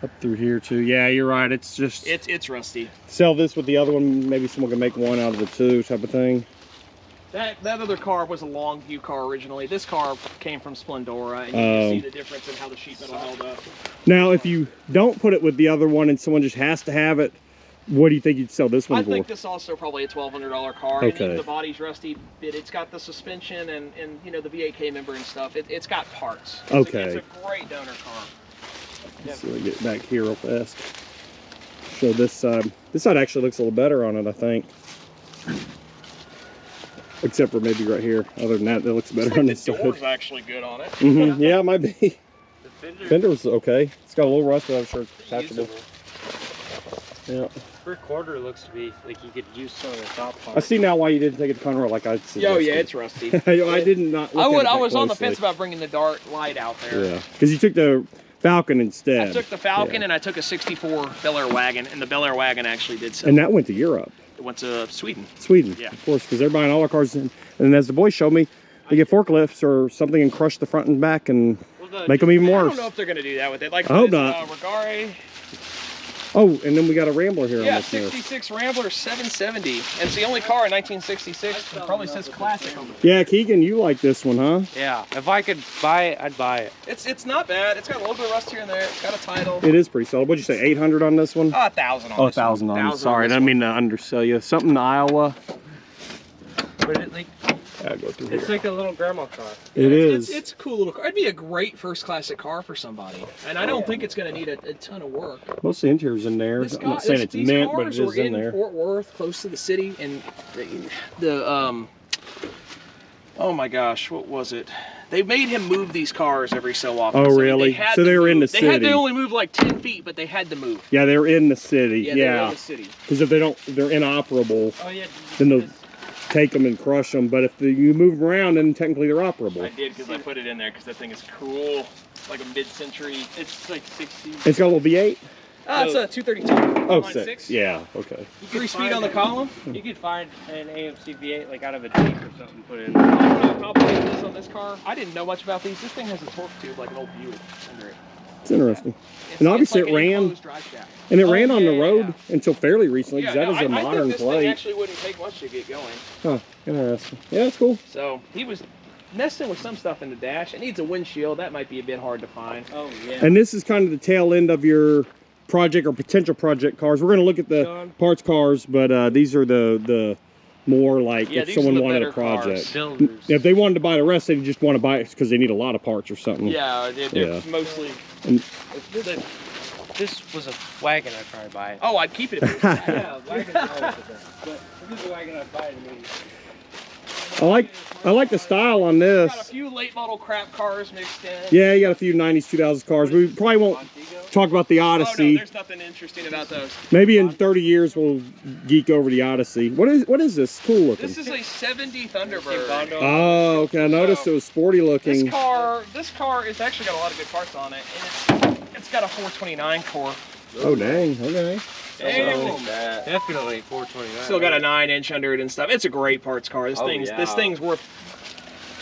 S1: up through here too. Yeah, you're right. It's just
S2: It's rusty.
S1: sell this with the other one. Maybe someone can make one out of the two type of thing.
S2: That other car was a long view car originally. This car came from Splendora, and you can see the difference in how the sheet metal held up.
S1: Now, if you don't put it with the other one and someone just has to have it, what do you think you'd sell this one
S2: I
S1: for?
S2: think this also probably a $1,200 car.
S1: Okay.
S2: And even the body's rusty, but it's got the suspension and you know the V8K member and stuff. It's got parts.
S1: Okay.
S2: It's a great donor car.
S1: So we get back here real fast. Show this side. This side actually looks a little better on it, I think. Except for maybe right here. Other than that, it looks better on this
S2: The
S1: side.
S2: door's actually good on it.
S1: Yeah, it might be.
S3: The
S1: Fender's okay. It's got a little rust, but I'm sure it's patchable.
S3: usable.
S1: Yeah.
S3: First quarter looks to be like you could use some of the top
S1: I
S3: parts.
S1: see now why you didn't take it to Conroe like I suggested.
S2: Oh yeah, it's rusty.
S1: I did not. Look at it
S2: I
S1: that
S2: was on the
S1: closely.
S2: fence about bringing the Dart light out there.
S1: Yeah, because you took the Falcon instead.
S2: I took the Falcon
S1: Yeah.
S2: and I took a '64 Bel Air wagon, and the Bel Air wagon actually did sell.
S1: And that went to Europe.
S2: It went to Sweden.
S1: Sweden,
S2: Yeah.
S1: of course, because they're buying all our cars. And as the boys showed me, they get forklifts or something and crush the front and back and make them even
S2: I
S1: worse.
S2: don't know if they're going to do that with it. Like
S1: I hope
S2: this,
S1: not.
S2: Regare.
S1: Oh, and then we got a Rambler here.
S2: Yeah,
S1: on this mirror.
S2: 66 Rambler 770. And it's the only car in 1966 that probably says classic on it.
S1: Yeah, Keegan, you like this one, huh?
S3: Yeah, if I could buy it, I'd buy it.
S2: It's not bad. It's got a little bit of rust here and there. It's got a title.
S1: It is pretty solid. What'd you say, 800 on this one?
S2: 1,000 on
S1: Oh,
S2: this one.
S1: 1,000 on this.
S2: 1,000
S1: Sorry, I
S2: this
S1: didn't mean to undersell you. Something in Iowa.
S3: But it, like,
S1: I'll go through
S3: it's
S1: here.
S3: like a little grandma car.
S1: It is.
S2: It's a cool little car. It'd be a great first classic car for somebody. And I don't think it's going to need a ton of work.
S1: Most of the interior's in there.
S2: This
S1: I'm not saying it's
S2: these
S1: mint, but it
S2: cars
S1: is
S2: were
S1: in there.
S2: Fort Worth, close to the city, and oh my gosh, what was it? They made him move these cars every so often.
S1: Oh,
S2: So
S1: really?
S2: had
S1: So
S2: to
S1: they were in
S2: move.
S1: the
S2: They
S1: city.
S2: only moved like 10 feet, but they had to move.
S1: Yeah, they're in the city.
S2: Yeah, they were in
S1: Yeah,
S2: the city.
S1: because if they don't, they're inoperable.
S3: Oh yeah.
S1: Then they'll take them and crush them. But if you move them around, then technically they're operable.
S2: I did because I put it in there because that thing is cool. Like a mid-century.
S3: It's like 60.
S1: It's got a little V8.
S2: It's a 232.
S1: Oh,
S2: Line
S1: 6. Yeah, okay.
S3: You could
S2: 3-speed on the column.
S3: You could find an AMC V8 like out of a Jeep or something, put it in.
S2: I don't know how big it is on this car. I didn't know much about these. This thing has a torque tube like an old Buick under it.
S1: It's interesting.
S2: It's,
S1: And obviously
S2: it's
S1: it
S2: like an
S1: ran,
S2: enclosed drive shaft.
S1: and it
S2: Oh,
S1: ran on the
S2: yeah,
S1: road until fairly recently, because that is a
S2: I
S1: modern
S2: think this thing
S1: plate.
S2: actually wouldn't take much to get going.
S1: Huh, interesting. Yeah, that's cool.
S2: So he was messing with some stuff in the dash. It needs a windshield. That might be a bit hard to find.
S3: Oh yeah.
S1: And this is kind of the tail end of your project or potential project cars. We're going to look at the
S3: Shawn.
S1: parts cars, but these are the more like
S2: Yeah,
S1: if
S2: these
S1: someone
S2: are the
S1: wanted a
S2: better cars.
S1: project.
S3: Builders.
S1: If they wanted to buy the rest, they just want to buy it because they need a lot of parts or something.
S2: Yeah, they're
S1: Yeah.
S2: mostly.
S1: And-
S3: This was a wagon, I'd probably buy it.
S2: Oh, I'd keep it. If it was
S3: Yeah, wagon's always the best. But if it's a wagon, I'd buy it immediately.
S1: I like the style on this.
S2: got a few late model crap cars mixed in.
S1: Yeah, you got a few 90s, 2000s cars. We probably won't
S3: Montego?
S1: talk about the
S2: Oh no,
S1: Odyssey.
S2: there's nothing interesting about those.
S1: Maybe in 30 years we'll geek over the Odyssey. What is this? Cool looking.
S2: This is a 70 Thunderbird.
S1: Oh, okay. I noticed it was sporty looking.
S2: This car is actually got a lot of good parts on it, and it's got a 429 core.
S1: Oh dang. Okay.
S2: Damn.
S3: Definitely 429.
S2: Still got a 9-inch under it and stuff. It's a great parts car. This thing's worth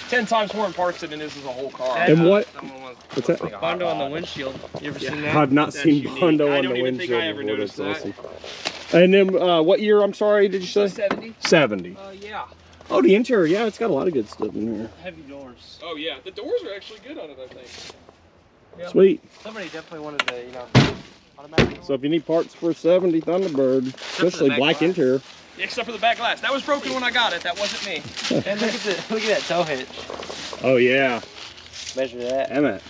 S2: 10 times more in parts than it is as a whole car.
S1: And what? What's that?
S3: Bondo on the windshield. You ever seen that?
S1: I've not
S2: That's
S1: seen
S2: unique.
S1: Bondo
S2: I
S1: on
S2: don't
S1: the
S2: even
S1: windshield
S2: think I ever
S1: before.
S2: noticed
S1: That's
S2: that.
S1: awesome. And then what year? I'm sorry. Did you say?
S2: 70.
S1: 70.
S3: Yeah.
S1: Oh, the interior. Yeah, it's got a lot of good stuff in here.
S3: Heavy doors.
S2: Oh yeah, the doors are actually good on it, I think. Yeah.
S1: Sweet.
S3: Somebody definitely wanted the, automatic.
S1: So if you need parts for a 70 Thunderbird, especially
S3: back
S1: black
S3: glass.
S1: interior.
S2: Except for the back glass. That was broken when I got it. That wasn't me.
S3: And look at that tow hitch.
S1: Oh yeah.
S3: Measure that.
S1: Damn it.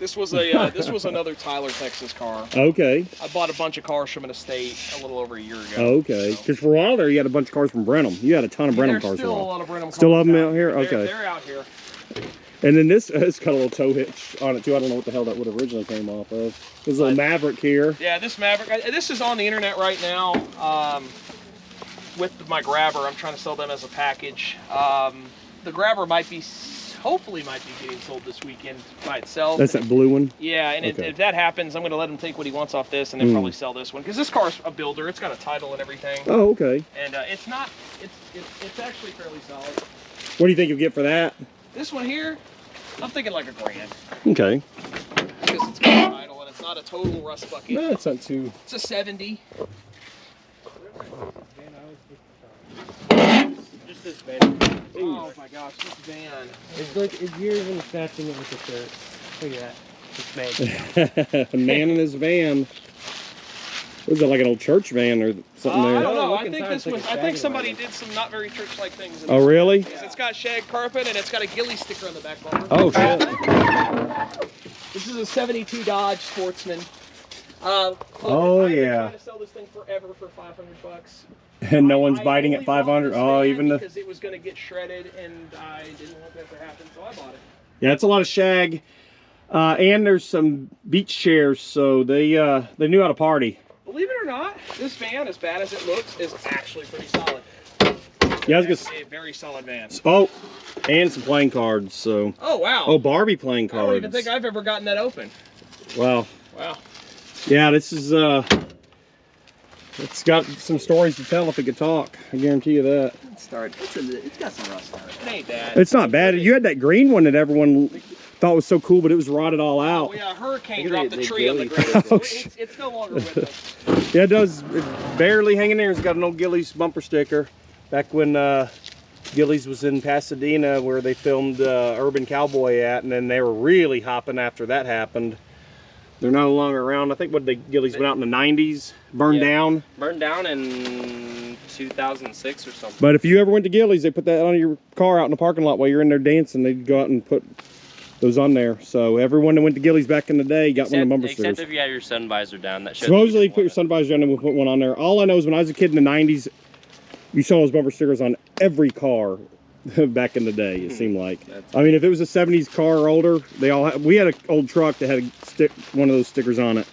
S2: This was a this was another Tyler, Texas car.
S1: Okay.
S2: I bought a bunch of cars from an estate a little over a year ago.
S1: Okay. Because for a while there, you had a bunch of cars from Brenham. You had a ton of Brenham cars.
S2: Still a lot of Brenham cars.
S1: Still have them out here? Okay.
S2: They're out here.
S1: And then this it's got a little tow hitch on it too. I don't know what the hell that would originally came off of. There's a little Maverick here.
S2: Yeah, this Maverick. This is on the internet right now with my Grabber. I'm trying to sell them as a package. The Grabber hopefully might be getting sold this weekend by itself.
S1: That's that blue one?
S2: Yeah, and if that happens, I'm going to let him take what he wants off this and then probably sell this one. Because this car's a builder. It's got a title and everything.
S1: Oh, okay.
S2: And it's actually fairly solid.
S1: What do you think you'll get for that?
S2: This one here, I'm thinking like $1,000.
S1: Okay.
S2: Because it's got a title and it's not a total rust bucket.
S1: No, it's not too...
S2: It's a 70.
S3: Just this van.
S2: Oh my gosh, this van.
S3: It's like, you're even matching it with the shirt. Look at that. It's made.
S1: A man in his van. Was it like an old church van or something there?
S2: I don't know. I
S3: Look
S2: think
S3: inside,
S2: this
S3: it's
S2: was.
S3: like a
S2: I think
S3: shag
S2: somebody
S3: wagon.
S2: did some not very church-like things.
S1: Oh, really?
S2: It's got shag carpet and it's got a ghillie sticker on the back bumper.
S1: Oh, shit.
S2: This is a '72 Dodge Sportsman.
S1: Oh,
S2: I've been
S1: yeah.
S2: trying to sell this thing forever for $500.
S1: And no one's
S2: I
S1: biting
S2: only
S1: at
S2: bought
S1: 500.
S2: this
S1: Oh,
S2: van
S1: even the...
S2: because it was going to get shredded and I didn't want that to happen, so I bought it.
S1: Yeah, it's a lot of shag. And there's some beach chairs, so they knew how to party.
S2: Believe it or not, this van, as bad as it looks, is actually pretty solid.
S1: Yeah, I was
S2: It's
S1: gonna...
S2: a very solid van.
S1: Oh, and some playing cards, so...
S2: Oh, wow.
S1: Oh, Barbie playing
S2: I
S1: cards.
S2: don't even think I've ever gotten that open.
S1: Wow.
S2: Wow.
S1: Yeah, this is, it's got some stories to tell if it could talk. I guarantee you that.
S2: It's got some rust on it. It ain't bad.
S1: It's not bad. You had that green one that everyone thought was so cool, but it was rotted all out.
S2: Oh, yeah, a hurricane
S4: Look at
S2: dropped the
S4: the
S2: tree on the
S4: ghillie.
S2: ground.
S1: Oh,
S2: It's no longer with us.
S1: Yeah, it does. It's barely hanging there. It's got an old Gillies bumper sticker. Back when Gillies was in Pasadena where they filmed Urban Cowboy at, and then they were really hopping after that happened. They're no longer around. I think Gillies went out in the 90s, burned down.
S4: Burned down in 2006 or something.
S1: But if you ever went to Gillies, they put that on your car out in the parking lot while you're in there dancing. They'd go out and put those on there. So everyone that went to Gillies back in the day got one of the bumper stickers.
S4: Except if you had your sun visor down. That
S1: Supposedly, put your sun visor down and we'll put one on there. All I know is when I was a kid in the 90s, you saw those bumper stickers on every car back in the day, it seemed like. I mean, if it was a 70s car or older, we had an old truck that had one of those stickers on it.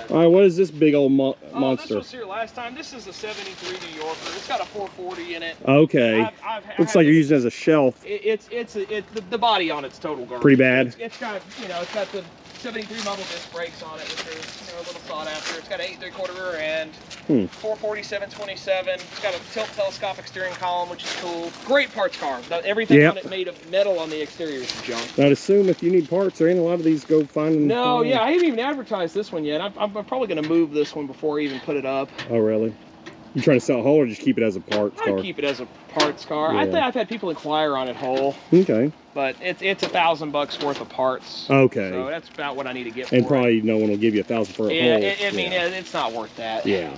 S1: All right, what is this big old monster?
S2: This was here last time. This is a '73 New Yorker. It's got a 440 in it.
S1: Okay. Looks like you're using it as a shelf.
S2: The body on it's total garbage.
S1: Pretty bad.
S2: It's got the '73 model disc brakes on it, which are a little sought after. It's got an 8 3/4 rear end, 440 727. It's got a tilt telescopic steering column, which is cool. Great parts car. Everything on it made of metal on the exterior is junk.
S1: I'd assume if you need parts or any a lot of these, go find them.
S2: No, yeah, I haven't even advertised this one yet. I'm probably going to move this one before I even put it up.
S1: Oh, really? You trying to sell it whole or just keep it as a parts car?
S2: I'd keep it as a parts car.
S1: Yeah.
S2: I've had people inquire on it whole.
S1: Okay.
S2: But it's $1,000 worth of parts.
S1: Okay.
S2: So that's about what I need to get
S1: And
S2: for
S1: probably
S2: it.
S1: no one will give you $1,000 for a
S2: Yeah,
S1: whole.
S2: I mean, it's not worth that.
S1: Yeah.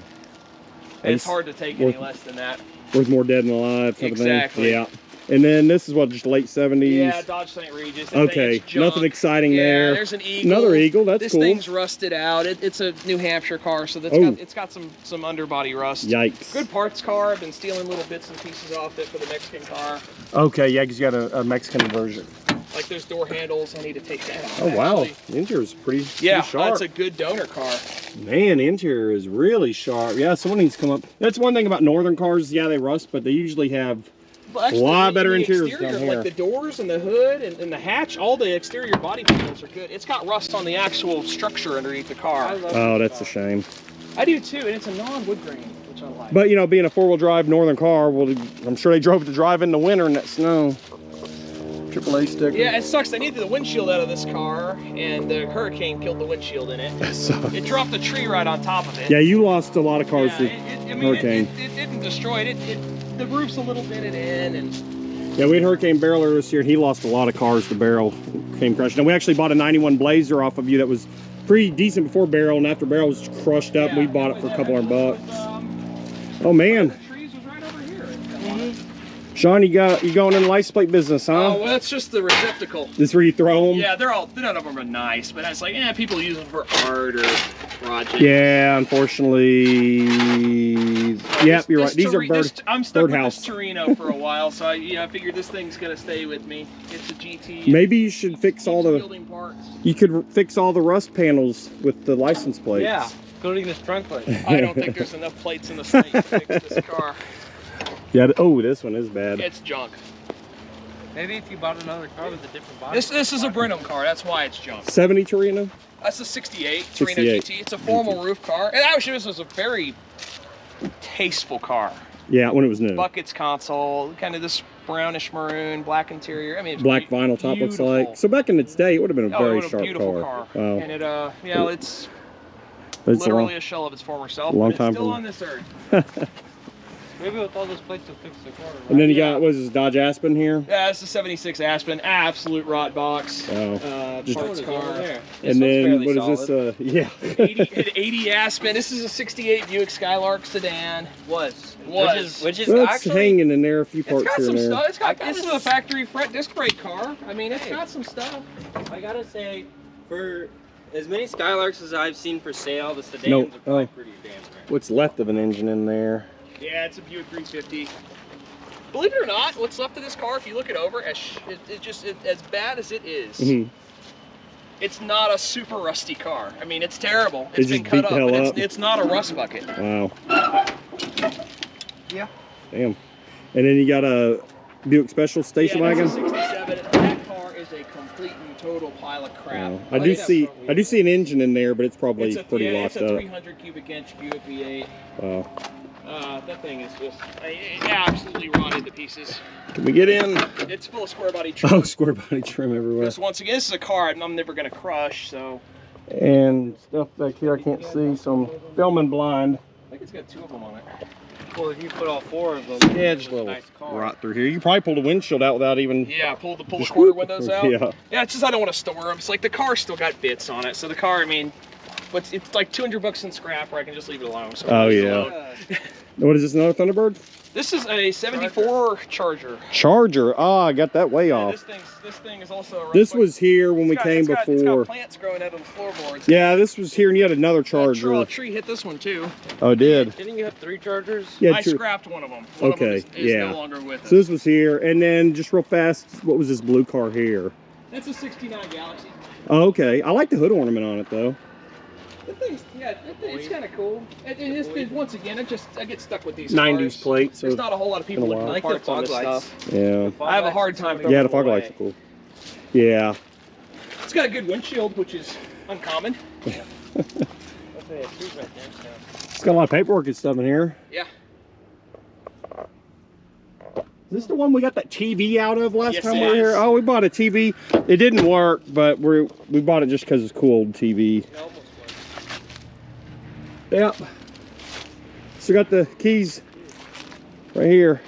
S2: It's hard to take any less than that.
S1: Worth more dead than alive type
S2: Exactly.
S1: of thing. Yeah. And then this is what, just late 70s?
S2: Yeah, Dodge St. Regis.
S1: Okay, nothing exciting there.
S2: Yeah, there's an Eagle.
S1: Another Eagle, that's
S2: this
S1: cool.
S2: This thing's rusted out. It's a New Hampshire car, so it's got some underbody rust.
S1: Yikes.
S2: Good parts car. I've been stealing little bits and pieces off it for the Mexican car.
S1: Okay, yeah, because you got a Mexican version.
S2: Like those door handles, I need to take that out.
S1: Oh, wow. The interior is pretty
S2: Yeah,
S1: sharp.
S2: that's a good donor car.
S1: Man, the interior is really sharp. Yeah, someone needs to come up. That's one thing about northern cars. Yeah, they rust, but they usually have
S2: Well, actually,
S1: a lot better
S2: the
S1: interiors
S2: exterior,
S1: down here.
S2: like the doors and the hood and the hatch, all the exterior body panels are good. It's got rust on the actual structure underneath the car.
S1: Oh, that's a shame.
S2: I do too, and it's a non-wood grain, which I like.
S1: But, you know, being a four-wheel drive northern car, well, I'm sure they drove it to drive in the winter in that snow. AAA sticker.
S2: Yeah, it sucks. They needed the windshield out of this car, and the hurricane killed the windshield in it.
S1: So,
S2: It dropped a tree right on top of it.
S1: yeah, you lost a lot of cars to hurricane.
S2: It didn't destroy it. The roof's a little dented in, and
S1: Yeah, we had Hurricane Barrel earlier this year, and he lost a lot of cars to Barrel. Came crashing. And we actually bought a 91 Blazer off of you that was pretty decent before Barrel, and after Barrel was crushed up, we bought it for a couple $100. Oh, man.
S2: the trees was right over here.
S1: Shawn, you going in the license plate business, huh?
S2: Oh, well, it's just the receptacle.
S1: This is where you throw them?
S2: Yeah, none of them are nice, but it's like, people use them for art or projects.
S1: Yeah, unfortunately. Yep, you're right. These are
S2: I'm stuck with
S1: birdhouse.
S2: this Torino for a while, so I figured this thing's gonna stay with me. It's a GT.
S1: Maybe you should fix all the.
S2: Building parts.
S1: You could fix all the rust panels with the license plates.
S3: Yeah, including this trunk plate.
S2: I don't think there's enough plates in the state to fix this car.
S1: Yeah. Oh, this one is bad.
S2: It's junk.
S3: Maybe if you bought another car with a different body.
S2: This is a Brenham car. That's why it's junk.
S1: 70 Torino.
S2: That's a 68 Torino GT. It's a formal roof car. And actually, this was a very tasteful car.
S1: Yeah, when it was new.
S2: Buckets console, kind of this brownish maroon, black interior. I mean, it's
S1: black vinyl top looks like. So back in its day, it would have been a very sharp
S2: beautiful
S1: car.
S2: Wow. And it, it's literally a shell of its former self.
S1: Long
S2: but
S1: time
S2: it's still on this earth.
S3: Maybe with all those plates will fix the car. Right?
S1: And then you got, what is this, Dodge Aspen here?
S2: Yeah, it's a 76 Aspen, absolute rot box.
S1: Wow.
S2: Parts car.
S1: And then, what is this? Yeah.
S2: 80 Aspen. This is a 68 Buick Skylark sedan. Which is
S1: well, it's
S2: actually
S1: hanging in there, a few parts
S2: got
S1: here
S2: some
S1: and there.
S2: stuff. This is a factory front disc brake car. I mean, it's got some stuff.
S4: I gotta say, for as many Skylarks as I've seen for sale, the sedans are probably pretty damn rare.
S1: What's left of an engine in there?
S2: Yeah, it's a Buick 350. Believe it or not, what's left of this car, if you look it over, as bad as it is, it's not a super rusty car. I mean, it's terrible. It's been cut up, but it's not a rust bucket.
S1: Wow.
S2: Yeah.
S1: Damn. And then you got a Buick Special station wagon.
S2: That's a 67. That car is a complete and total pile of crap.
S1: Wow. I do see an engine in there, but it's probably pretty locked up.
S2: It's a 300 cubic inch Buick V8.
S1: Wow.
S2: That thing is just absolutely rotted to pieces.
S1: Can we get in?
S2: It's full of square body trim.
S1: Oh, square body trim everywhere.
S2: Once again, this is a car I'm never going to crush, so.
S1: And stuff back here I can't see, so I'm filming blind.
S2: I think it's got 2 of them on it.
S3: Well, if you put all 4 of them,
S1: yeah, just a little rot through here. You probably pulled the windshield out without even.
S2: Yeah, pull the quarter windows out.
S1: Yeah,
S2: it's just I don't want to store them. It's like the car's still got bits on it, so the car, I mean, it's like $200 in scrap, or I can just leave it alone. So
S1: oh yeah. What is this? Another Thunderbird?
S2: This is a 74 Charger.
S1: Charger. Ah, I got that way off.
S2: This thing is also.
S1: This was here when we came before.
S2: It's got plants growing out on the floorboards.
S1: Yeah, this was here, and you had another Charger.
S2: A tree hit this one too.
S1: Oh, it did.
S3: Didn't you have 3 Chargers?
S1: Yeah,
S2: I scrapped one of them.
S1: Okay,
S2: of them is no longer with us.
S1: So this was here, and then just real fast, what was this blue car here?
S2: That's a 69 Galaxy.
S1: Oh, okay. I like the hood ornament on it though.
S2: The thing's, it's kind of cool. Once again, I get stuck with these
S1: 90s
S2: cars.
S1: plates.
S2: There's not a whole lot of people looking for parts on this stuff.
S1: Yeah.
S2: I have a hard time.
S1: Yeah, the fog lights are cool. Yeah.
S2: It's got a good windshield, which is uncommon.
S1: It's got a lot of paperwork and stuff in here.
S2: Yeah.
S1: Is this the one we got that TV out of last time we were here?
S2: Is.
S1: Oh, we bought a TV. It didn't work, but we bought it just because it's a cool old TV. Yep. So got the keys right here.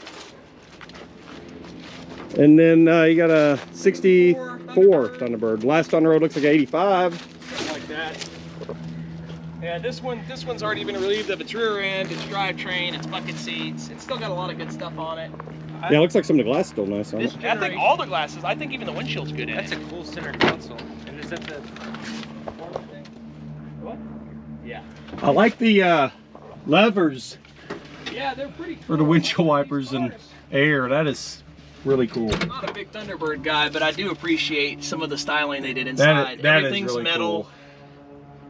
S1: And then you got a 64 Thunderbird. Last on the road looks like 85.
S2: Something like that. Yeah, this one's already been relieved of its rear end, its drivetrain, its bucket seats. It's still got a lot of good stuff on it.
S1: Yeah, it looks like some of the glass is still nice on it.
S2: I think all the glasses. I think even the windshield's good in it.
S3: That's a cool center console. And is that the
S2: what? Yeah.
S1: I like the levers
S2: Yeah, they're pretty cool.
S1: for the windshield wipers and air. That is really cool.
S2: I'm not a big Thunderbird guy, but I do appreciate some of the styling they did inside.
S1: That
S2: Everything's
S1: is really
S2: metal.
S1: cool.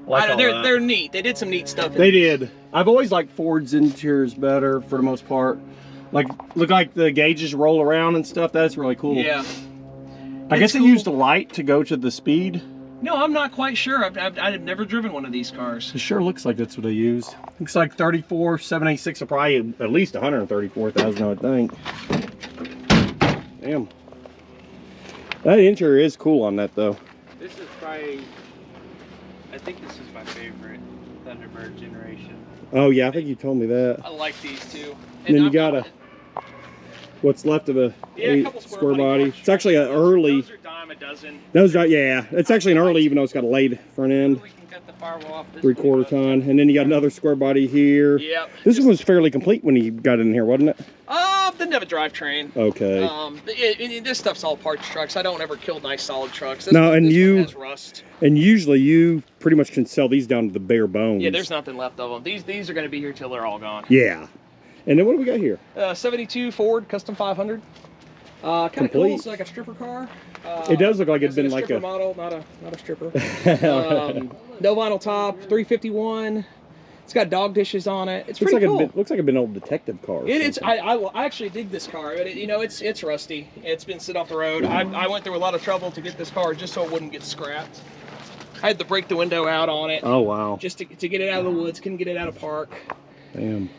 S1: Like
S2: they're neat. They did some neat stuff.
S1: They did. I've always liked Ford's interiors better for the most part. Like, look like the gauges roll around and stuff. That's really cool.
S2: Yeah.
S1: I guess they used a light to go to the speed.
S2: No, I'm not quite sure. I've never driven one of these cars.
S1: It sure looks like that's what they used. Looks like 34, 786 are probably at least 134,000, I would think. Damn. That interior is cool on that though.
S3: This is probably, I think this is my favorite Thunderbird generation.
S1: Oh yeah, I think you told me that.
S2: I like these too.
S1: And then you got what's left of a
S2: couple
S1: square body. It's actually an early.
S2: Those are dime a dozen.
S1: Yeah, it's actually an early, even though it's got a late front end.
S3: We can cut the firewall off this
S1: 3/4 ton, and then you got another square body here.
S2: Yep.
S1: This one was fairly complete when he got in here, wasn't it?
S2: didn't have a drivetrain.
S1: Okay.
S2: This stuff's all parts trucks. I don't ever kill nice solid trucks.
S1: No, and
S2: this
S1: you
S2: one has rust.
S1: And usually you pretty much can sell these down to the bare bones.
S2: Yeah, there's nothing left of them. These are going to be here till they're all gone.
S1: Yeah. And then what do we got here?
S2: 72 Ford Custom 500. Kind of cool. It's like a stripper car.
S1: It does look like it's been like a
S2: model, not a stripper. No vinyl top, 351. It's got dog dishes on it. It's pretty cool.
S1: Looks like an old detective car.
S2: I actually dig this car, but it's rusty. It's been sitting off the road. I went through a lot of trouble to get this car just so it wouldn't get scrapped. I had to break the window out on it.
S1: Oh wow!
S2: Just to get it out of the woods. Couldn't get it out of park.
S1: Damn.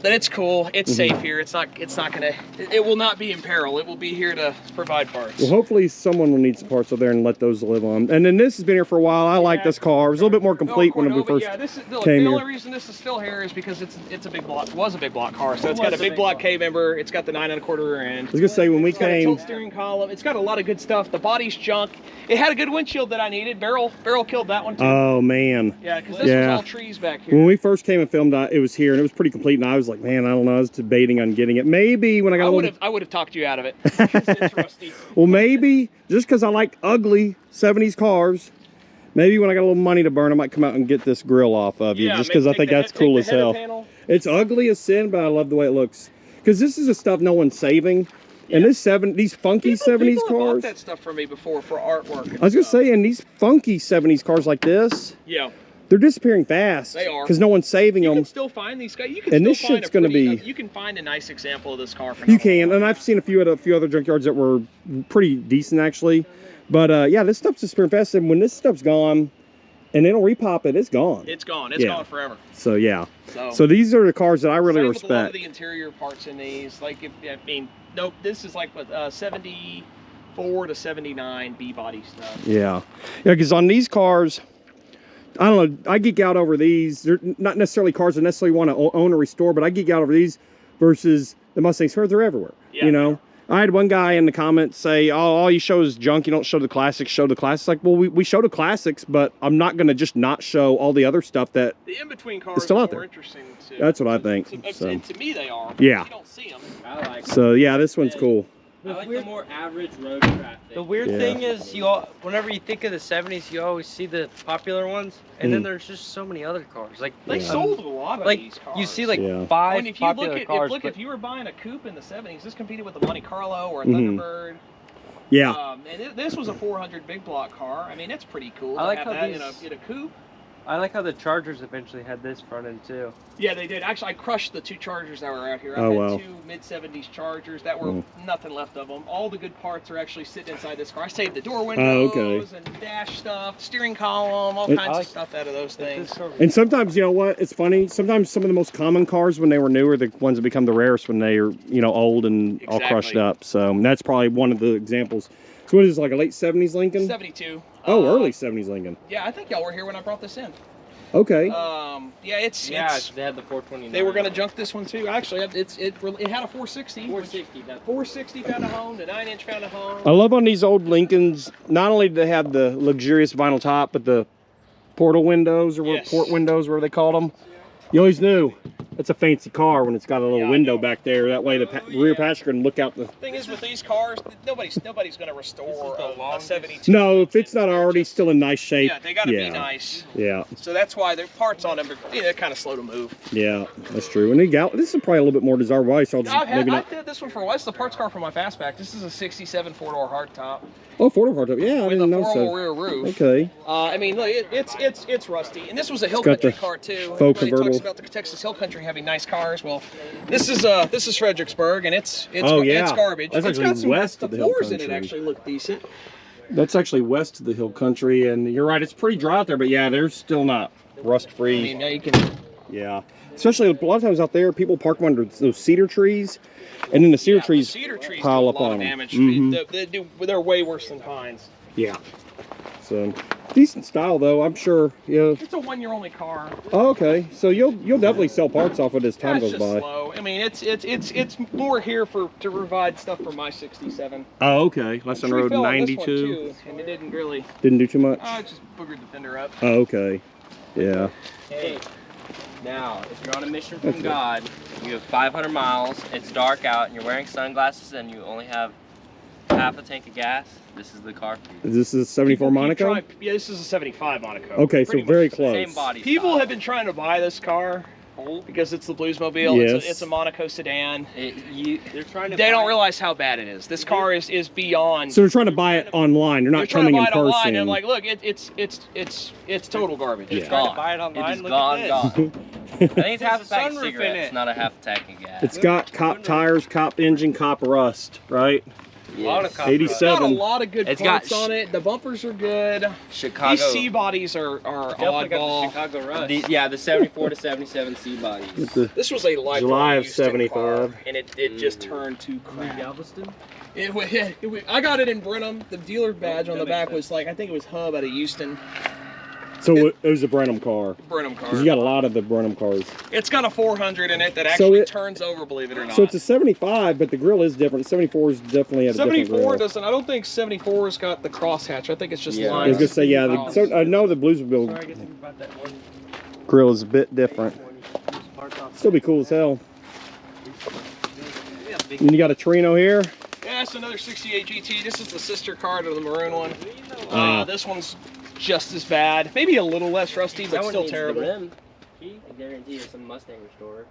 S2: But it's cool. It's safe here. It's not gonna. It will not be in peril. It will be here to provide parts.
S1: Well, hopefully someone will need some parts over there and let those live on. And then this has been here for a while. I like this car. It was a little bit more complete when we first came
S2: the
S1: here.
S2: only reason this is still here is because it's a big block. Was a big block car. So it's got a big block K member. It's got the 9 1/4 rear end.
S1: I was gonna say when we
S2: It's got a
S1: came.
S2: tilt steering column. It's got a lot of good stuff. The body's junk. It had a good windshield that I needed. Barrel killed that one too.
S1: Oh man.
S2: Yeah, because this was all trees back here.
S1: When we first came and filmed, it was here and it was pretty complete. And I was like, man, I don't know. I was debating on getting it. Maybe when I got
S2: I would have talked you out of it. It's rusty.
S1: Well, maybe just because I like ugly 70s cars, maybe when I got a little money to burn, I might come out and get this grill off of you. Just because I think that's cool as hell. It's ugly as sin, but I love the way it looks. Because this is the stuff no one's saving. And these funky 70s
S2: people
S1: cars.
S2: Bought that stuff from me before for artwork.
S1: I was gonna say, and these funky 70s cars like this.
S2: Yeah.
S1: They're disappearing fast.
S2: They are.
S1: Because no one's saving them.
S2: You can still find these guys. You can
S1: and
S2: still
S1: this
S2: find
S1: shit's gonna be.
S2: You can find a nice example of this car. For
S1: you can, and I've seen a few other junkyards that were pretty decent actually. But yeah, this stuff's disappearing fast, and when this stuff's gone, and they don't repop it, it's gone.
S2: It's gone. It's gone forever.
S1: So yeah. So these are the cars that I really
S2: same
S1: respect.
S2: With a lot of the interior parts in these, like nope, this is like what 74 to 79 B body stuff.
S1: Yeah, because on these cars, I don't know, I geek out over these. They're not necessarily cars I necessarily want to own or restore, but I geek out over these versus the Mustangs. They're everywhere. Yeah, you know. I had one guy in the comments say, "Oh, all you show is junk. You don't show the classics. Show the classics." Like, well, we show the classics, but I'm not going to just not show all the other stuff that
S2: the in-between cars
S1: still out
S2: are more
S1: there.
S2: Interesting too.
S1: That's what I think.
S2: And to me, they are.
S1: Yeah.
S2: You don't see them.
S4: I like
S1: so yeah, this one's cool.
S4: I like the more average road traffic.
S3: The weird thing is, whenever you think of the 70s, you always see the popular ones, and then there's just so many other cars. Like
S2: they sold a lot of these cars.
S3: You see like 5 popular cars.
S2: If you were buying a coupe in the 70s, this competed with a Monte Carlo or a Thunderbird.
S1: Yeah.
S2: And this was a 400 big block car. I mean, it's pretty cool.
S3: I like
S2: to
S3: how
S2: have that in a coupe.
S3: I like how the Chargers eventually had this front end too.
S2: Yeah, they did. Actually, I crushed the 2 Chargers that were out here. I had 2 mid-70s Chargers that were nothing left of them. All the good parts are actually sitting inside this car. I saved the door windows and dash stuff, steering column, all kinds of stuff out of those things.
S1: And sometimes, you know what? It's funny. Sometimes some of the most common cars when they were new are the ones that become the rarest when they are, old and all crushed up. So that's probably one of the examples. So what is it, like a late 70s Lincoln?
S2: 72.
S1: Oh, early 70s Lincoln.
S2: Yeah, I think y'all were here when I brought this in.
S1: Okay.
S2: Yeah, it's
S4: they had the 429.
S2: They were gonna junk this one too. Actually, it had a 460.
S4: 460.
S2: 460 found a home. The 9-inch found a home.
S1: I love on these old Lincolns. Not only do they have the luxurious vinyl top, but the portal windows or port windows, whatever they call them. You always knew it's a fancy car when it's got a little window back there. That way the rear passenger can look out the.
S2: Thing is, with these cars, nobody's going to restore a 72.
S1: No, if it's not already still in nice shape.
S2: Yeah, they got to be nice.
S1: Yeah.
S2: So that's why the parts on them they're kind of slow to move.
S1: Yeah, that's true. And this is probably a little bit more desirable. So
S2: I've had this one for a while. It's the parts car for my fastback. This is a '67 4-door hardtop.
S1: Oh, 4-door hardtop. Yeah, I didn't know so.
S2: Rear roof.
S1: Okay.
S2: I mean, look, it's rusty, and this was a Hill Country car too.
S1: Faux
S2: Everybody
S1: convertible.
S2: talks about the Texas Hill Country having nice cars. Well, this is Fredericksburg, and it's garbage.
S1: That's
S2: it's
S1: actually
S2: got some,
S1: west of the Hill
S2: floors
S1: Country.
S2: in it actually look decent.
S1: That's actually west of the Hill Country, and you're right. It's pretty dry out there, but yeah, they're still not rust free.
S2: I mean, now you can.
S1: Yeah, especially a lot of times out there, people park them under those cedar trees, and then the cedar trees pile up on them.
S2: Damage. They're way worse than pines.
S1: Yeah. So decent style though, I'm sure. Yeah.
S2: It's a 1-year-only car.
S1: Oh, okay. So you'll definitely sell parts off it as time goes by.
S2: Slow. I mean, it's more here to provide stuff for my '67.
S1: Oh, okay. Less than road 92.
S2: And it didn't do too much.
S1: It just
S2: boogered the fender up.
S1: Oh, okay. Yeah.
S4: Hey, Now, if you're on a mission from God, you have 500 miles, it's dark out, and you're wearing sunglasses, and you only have half a tank of gas, this is the car for you.
S1: This is a 74 Monaco?
S2: Yeah, this is a 75 Monaco.
S1: Okay, so very close.
S4: Same body
S2: People
S4: style.
S2: have been trying to buy this car because it's the Bluesmobile.
S1: Yes.
S2: It's a Monaco sedan.
S4: They're trying to
S2: They don't realize how bad it is. This car is beyond.
S1: So they're trying to buy it online. They're not coming in
S2: They're trying to buy it online,
S1: person.
S2: and I'm like, look, it's total garbage.
S1: Yeah.
S2: It's
S3: Trying to
S2: gone.
S3: buy it online.
S4: It is
S3: Look
S4: gone,
S3: at this.
S4: gone. I think it's half a
S3: There's a
S4: pack of
S3: sunroof in
S4: cigarettes,
S3: it.
S4: not a half a tank of gas.
S1: It's got cop tires, cop engine, cop rust, right?
S3: A lot of
S4: Yes.
S3: cop
S1: 87.
S2: It's got a lot of good
S4: It's got
S2: parts on it. The bumpers are good.
S4: Chicago.
S2: These C bodies are
S3: Definitely got the
S2: oddball.
S3: Chicago rust.
S4: The 74 to 77 C bodies.
S1: It's the
S2: This was a lifelong
S1: July of
S2: Houston
S1: 75.
S2: car, and it just turned to crap. I got it in Brenham. The dealer badge on the back was like, I think it was Hub out of Houston.
S1: So it was a Brenham car.
S2: Brenham car.
S1: 'Cause you got a lot of the Brenham cars.
S2: It's got a 400 in it that actually turns over, believe it or not.
S1: So it's a 75, but the grill is different. 74 is definitely a different
S2: 74
S1: grill.
S2: doesn't. I don't think 74's got the crosshatch. I think it's just
S4: Yeah.
S1: I
S2: lines.
S1: was gonna say, yeah. I know the Bluesmobile
S3: Sorry, I guess about that one.
S1: grill is a bit different. Still be cool as hell. And you got a Torino here.
S2: Yeah, it's another 68 GT. This is the sister car to the maroon one. This one's just as bad. Maybe a little less rusty, but still terrible.
S4: I guarantee you some Mustang restorer.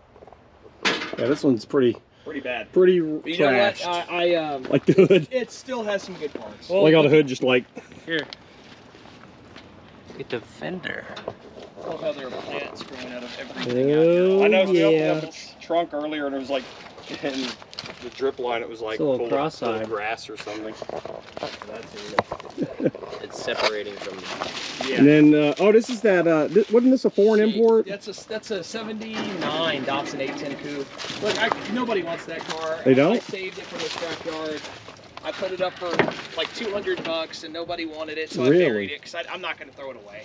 S1: Yeah, this one's pretty
S2: bad.
S1: pretty
S2: You know what?
S1: trashed. Like the hood.
S2: It still has some good parts.
S3: Well,
S1: Like all the hood, just like.
S3: Here. Get the fender.
S2: I love how there are plants growing out of everything out
S1: Oh,
S2: here. I know we opened
S1: yeah.
S2: up its trunk earlier and it was like in the drip line. It was like
S3: It's a little
S2: full
S3: cross-eyed.
S2: of grass or something.
S4: It's separating from
S2: Yeah.
S1: And then, oh, this is that. Wasn't this a foreign import?
S2: That's a 79 Datsun 810 coupe. Look, nobody wants that car.
S1: They don't?
S2: I saved it from the scrapyard. I put it up for like $200 and nobody wanted it, so
S1: Really?
S2: I buried it because I'm not going to throw it away.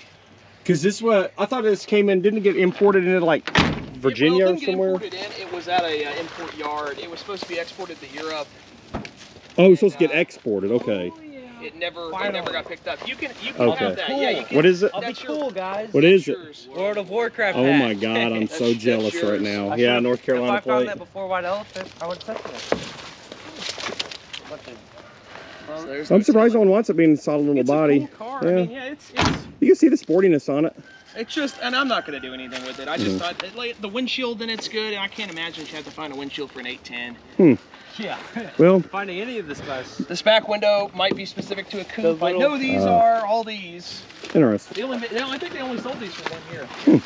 S1: Because this was, I thought this came in, didn't it get imported into like Virginia
S2: Well,
S1: or
S2: it didn't
S1: somewhere?
S2: get imported in. It was at a import yard. It was supposed to be exported to Europe.
S1: Oh, it was supposed to get exported. Okay.
S2: It never got picked up. You can
S1: Okay.
S2: have that. Yeah, you can.
S1: What is it?
S3: I'll be
S2: That's your-
S3: cool, guys.
S1: What is it?
S2: Yours.
S3: World of Warcraft.
S1: Oh
S3: hat.
S1: my God, I'm so
S2: That's
S1: jealous right
S2: yours.
S1: now.
S3: I
S1: Yeah,
S3: should've-
S1: North Carolina
S3: If I found
S1: plate.
S3: that before White Elephant, I would have taken it.
S2: So there's
S1: I'm
S2: no
S1: surprised no
S2: selling.
S1: one wants it being a solid little
S2: It's
S1: body.
S2: a cool car.
S1: Yeah.
S2: I mean, yeah, it's
S1: You can see the sportiness on it.
S2: It's just, and I'm not going to do anything with it. I just thought, like, the windshield in it's good, and I can't imagine you have to find a windshield for an 810.
S3: Yeah.
S1: Well,
S3: Finding any of this class.
S2: This back window might be specific to a coupe.
S3: The
S2: I know these are all these.
S1: interesting.
S2: I think they only sold these for 1 year.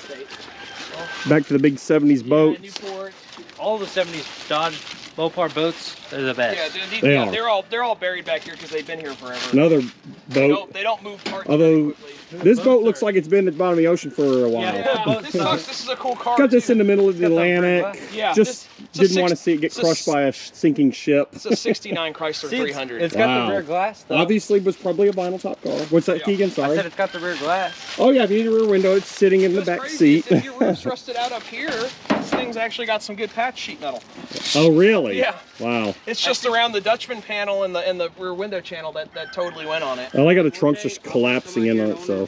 S1: Back to the big 70s
S2: Yeah,
S1: boats.
S2: Newport.
S3: All the 70s Dodge Mopar boats, they're the best.
S2: Yeah,
S1: They are.
S2: they're all buried back here because they've been here forever.
S1: Another
S2: They
S1: boat.
S2: don't move parts
S1: Although-
S2: very quickly.
S1: This boat looks like it's been at the bottom of the ocean for a while.
S2: Yeah, this sucks. This is a cool car.
S1: Got this
S2: too.
S1: in the middle of the
S3: Got that red
S1: Atlantic.
S3: glass.
S2: Yeah,
S1: Just
S2: it's a
S1: didn't want to see it get
S2: it's a
S1: crushed by a sinking ship.
S2: It's a 69 Chrysler
S3: See,
S2: 300.
S3: It's got
S1: Wow.
S3: the rear glass, though.
S1: Obviously, it was probably a vinyl top car. What's that,
S2: Yeah.
S1: Keegan?
S3: I
S1: Sorry.
S3: said it's got the rear glass.
S1: Oh yeah, if you need a rear window, it's sitting in the
S2: What's
S1: back
S2: crazy
S1: seat.
S2: is if your roof's rusted out up here, this thing's actually got some good patch sheet metal.
S1: Oh really?
S2: Yeah.
S1: Wow.
S2: It's just around the Dutchman panel and the rear window channel that totally went on it.
S1: I like how the trunk's just collapsing in on itself.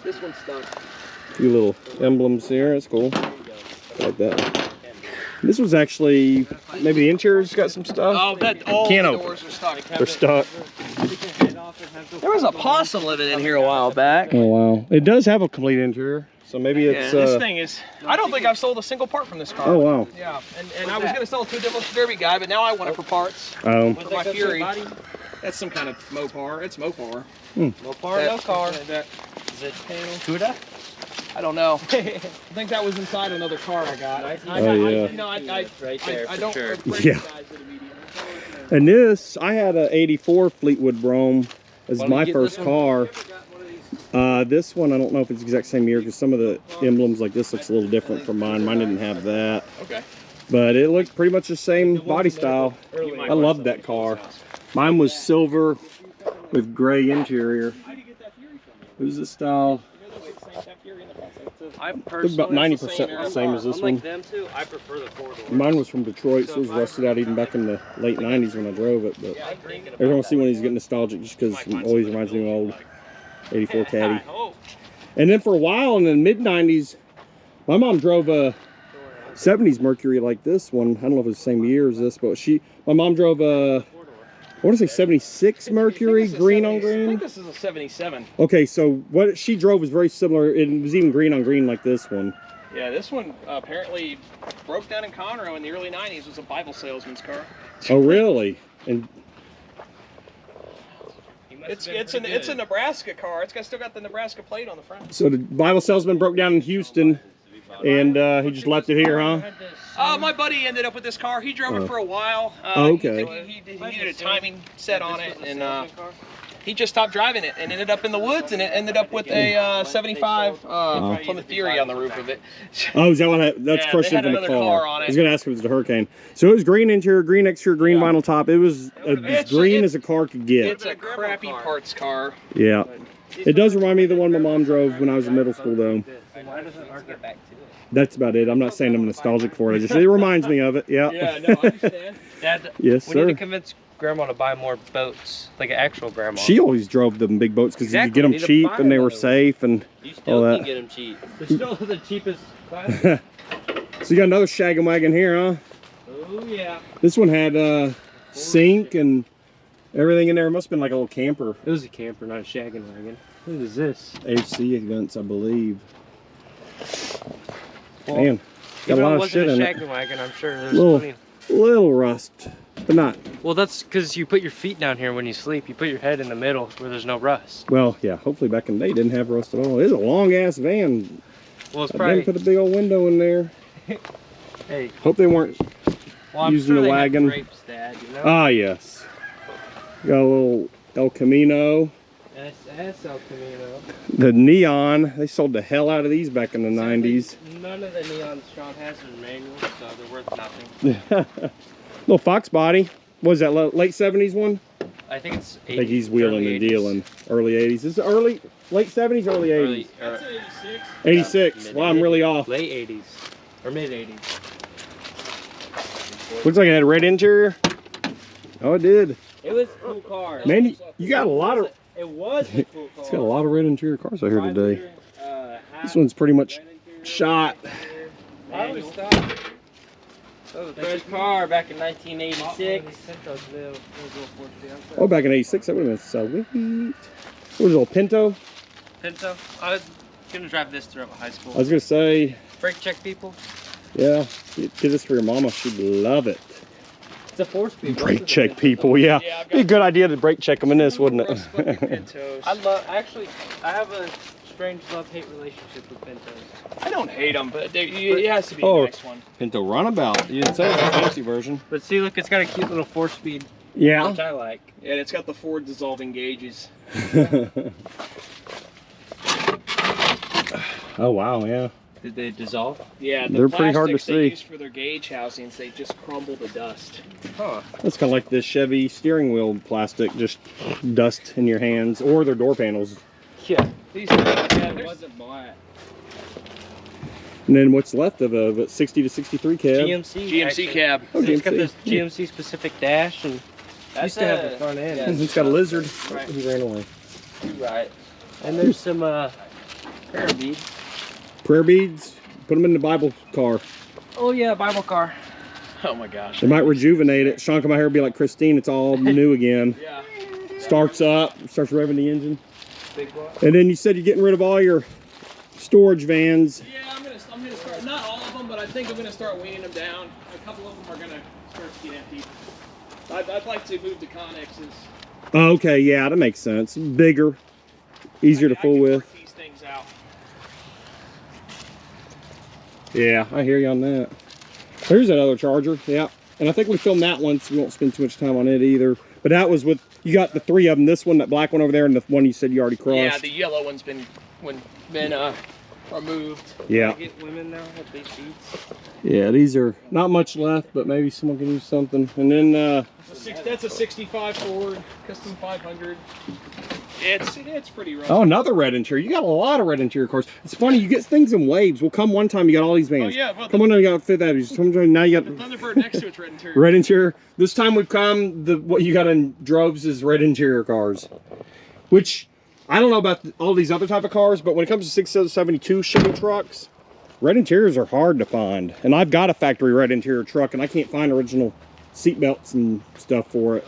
S2: This one's stuck.
S1: A few little emblems here. That's cool. Like that. This was actually maybe the interior's got some stuff.
S2: Oh, that all
S1: Can't
S2: the
S1: open.
S2: doors are stuck.
S1: They're stuck.
S2: There was a possum living in here a while back.
S1: Oh wow. It does have a complete interior, so maybe
S2: Yeah,
S1: it's.
S2: this thing is. I don't think I've sold a single part from this car.
S1: Oh wow.
S2: Yeah, and I was gonna sell it to a Demolition Derby guy, but now I want it for parts.
S1: Oh.
S2: For my Fury. That's some kind of Mopar. It's Mopar.
S3: Mopar, no car.
S2: That,
S3: Is it Cuda?
S2: I don't know. I think that was inside another car I got.
S1: Oh, yeah.
S2: No, I
S4: right there,
S2: I
S4: for
S2: don't
S4: sure.
S2: recognize
S1: Yeah.
S2: it immediately.
S1: And this, I had a '84 Fleetwood Brougham as
S3: Why don't we
S1: my
S3: get
S1: first
S3: this one?
S1: car. This one, I don't know if it's the exact same year because some of the emblems like this looks a little different from mine. Mine didn't have that,
S2: Okay.
S1: but it looked pretty much the same body style. I loved that car. Mine was silver with gray interior. It was this style.
S3: I
S1: It was
S3: personally,
S1: about 90% the same as this
S3: unlike
S1: one.
S3: them two, I prefer the four-door.
S1: Mine was from Detroit, so it was rusted out even back in the late 90s when I drove it. But every time I see one of these get nostalgic just because it always reminds me of an old 84 Caddy. And then for a while in the mid 90s, My mom drove a 70s Mercury like this one. I don't know if it's the same year as this, but my mom drove a, I want to say 76 Mercury, green on green.
S2: I think this is a 77.
S1: Okay, so what she drove was very similar. It was even green on green like this one.
S2: Yeah, this one apparently broke down in Conroe in the early 90s. It was a Bible salesman's car.
S1: Oh, really? And
S2: it's a Nebraska car. Still got the Nebraska plate on the front.
S1: so the Bible salesman broke down in Houston, and he just left it here, huh?
S2: My buddy ended up with this car. He drove it for a while.
S1: Okay.
S2: He needed a timing set on it, and he just stopped driving it and ended up in the woods, and it ended up with a 75 Plymouth Fury on the roof of it.
S1: Oh, is that what that's crushed
S2: they
S1: into
S2: had
S1: the
S2: another
S1: car?
S2: car on it.
S1: I was going to ask if it was the Hurricane. So it was green interior, green exterior, green vinyl top. It was as green as a car could get.
S2: It's a crappy parts car.
S1: Yeah. It does remind me of the one my mom drove when I was in middle school, though.
S4: Why doesn't Mark get back to it?
S1: That's about it. I'm not saying I'm nostalgic for it. It reminds me of it. Yeah.
S2: Yeah, no, I understand.
S3: Dad,
S1: Yes,
S3: we
S1: sir.
S3: need to convince Grandma to buy more boats, like an actual grandma.
S1: She always drove them big boats because you could get them
S3: Need to
S1: cheap
S3: buy
S1: and they were
S3: another one.
S1: safe and
S4: You
S1: all
S4: still
S1: that.
S4: can get them cheap.
S3: They're still the cheapest class.
S1: So you got another shaggin' wagon here, huh?
S3: Oh yeah.
S1: This one had sink and everything in there. It must have been like a little camper.
S3: It was a camper, not a shaggin' wagon. What is this?
S1: HC events, I believe.
S3: Well,
S1: Man, got a lot of shit in
S3: a
S1: it.
S3: shaggin' wagon, I'm sure there's
S1: Little-
S3: plenty.
S1: Little rust, but not.
S3: Well, that's because you put your feet down here when you sleep. You put your head in the middle where there's no rust.
S1: Well, yeah. Hopefully back in the day it didn't have rust at all. It's a long ass van.
S3: Well, it's
S1: I
S3: probably.
S1: didn't put a big old window in there.
S3: Hey,
S1: Hope they weren't.
S3: well, I'm
S1: using
S3: sure
S1: the
S3: they have
S1: wagon.
S3: drapes, Dad, you know?
S1: Ah, yes. Got a little El Camino.
S3: SS El Camino.
S1: The neon. They sold the hell out of these back in the 90s.
S3: None of the neons Shawn has are manual, so they're worth nothing.
S1: Little Fox body. What was that, late 70s one?
S3: I think it's 80s.
S1: I think he's wheeling
S3: early
S1: and
S3: 80s.
S1: dealing. Early 80s. Is it late 70s, early 80s?
S2: That's an 86.
S1: 86.
S3: Yeah,
S1: Well, I'm really off.
S3: Late 80s. Or mid 80s.
S1: Looks like it had a red interior. Oh, it did.
S3: It was a cool car.
S1: Man, you got a lot of.
S3: It was a cool car.
S1: It's got a lot of red interior cars out here today.
S3: 500,
S1: This one's pretty much shot.
S3: I always thought
S4: That was the first car back in 1986.
S1: Oh, back in 86, that would have been sweet. What was it, a little Pinto?
S4: Pinto. I was gonna drive this throughout high school.
S1: I was going to say,
S4: Brake check people.
S1: yeah, get this for your mama. She'd love it.
S3: It's a 4-speed.
S1: Brake check people, yeah.
S2: Yeah, I've
S1: Be a good idea to brake check them in this, wouldn't
S2: Rust bucket
S1: it?
S2: Pintos.
S3: I have a strange love-hate relationship with Pintos.
S2: I don't hate them, but it has to be
S1: Oh.
S2: a nice one.
S1: Pinto Runabout. You didn't say it was a fancy version.
S3: But see, look, it's got a cute little 4-speed,
S1: Yeah.
S3: which I like.
S2: Yeah, and it's got the Ford dissolving gauges.
S1: Oh, wow, yeah.
S3: Did they dissolve?
S2: Yeah, the
S1: They're pretty hard to
S2: plastics they
S1: see.
S2: use for their gauge housings, they just crumble to dust.
S3: Huh.
S1: That's kind of like the Chevy steering wheel plastic, just dust in your hands, or their door panels.
S3: Yeah.
S2: These
S3: It wasn't black.
S1: And then what's left of a 60 to 63 cab.
S2: GMC
S3: actually.
S2: cab.
S1: Oh,
S3: So it's got
S1: GMC.
S3: this GMC specific dash, and used to have the front end.
S1: It's got a lizard.
S3: Right.
S1: He ran away.
S4: Right.
S3: And there's some parabene.
S1: Prayer beads, put them in the Bible car.
S3: Oh yeah, Bible car.
S2: Oh my gosh.
S1: They might rejuvenate it. Sean come out here and be like Christine, it's all new again.
S2: Yeah.
S1: Starts up, starts revving the engine.
S3: Big block.
S1: And then you said you're getting rid of all your storage vans.
S2: Yeah, I'm gonna start, not all of them, but I think I'm gonna start weaning them down. A couple of them are gonna start to get empty. I'd like to move to Connexes.
S1: Oh, okay, yeah, that makes sense. Bigger, easier to
S2: I
S1: fool
S2: can
S1: with.
S2: work these things out.
S1: Yeah, I hear you on that. Here's that other Charger, yeah. And I think we filmed that once. We won't spend too much time on it either. But that was with, you got the three of them. This one, that black one over there, and the one you said you already crushed.
S2: Yeah, the yellow one's been removed.
S1: Yeah.
S3: I get women now with these beats.
S1: Yeah, these are not much left, but maybe someone can use something. And then,
S2: That's a 65 Ford, custom 500. It's pretty rough.
S1: oh, another red interior. You got a lot of red interior cars. It's funny, you get things in waves. Well, come one time, you got all these vans.
S2: Oh, yeah, well,
S1: come on, you got Fifth Avenue. Sometime now you
S2: The
S1: got
S2: Thunderbird next to it's red interior.
S1: red interior. This time we've come, what you got in droves is red interior cars. Which, I don't know about all these other type of cars, but when it comes to 672 Chevy trucks, red interiors are hard to find. And I've got a factory red interior truck, and I can't find original seat belts and stuff for it.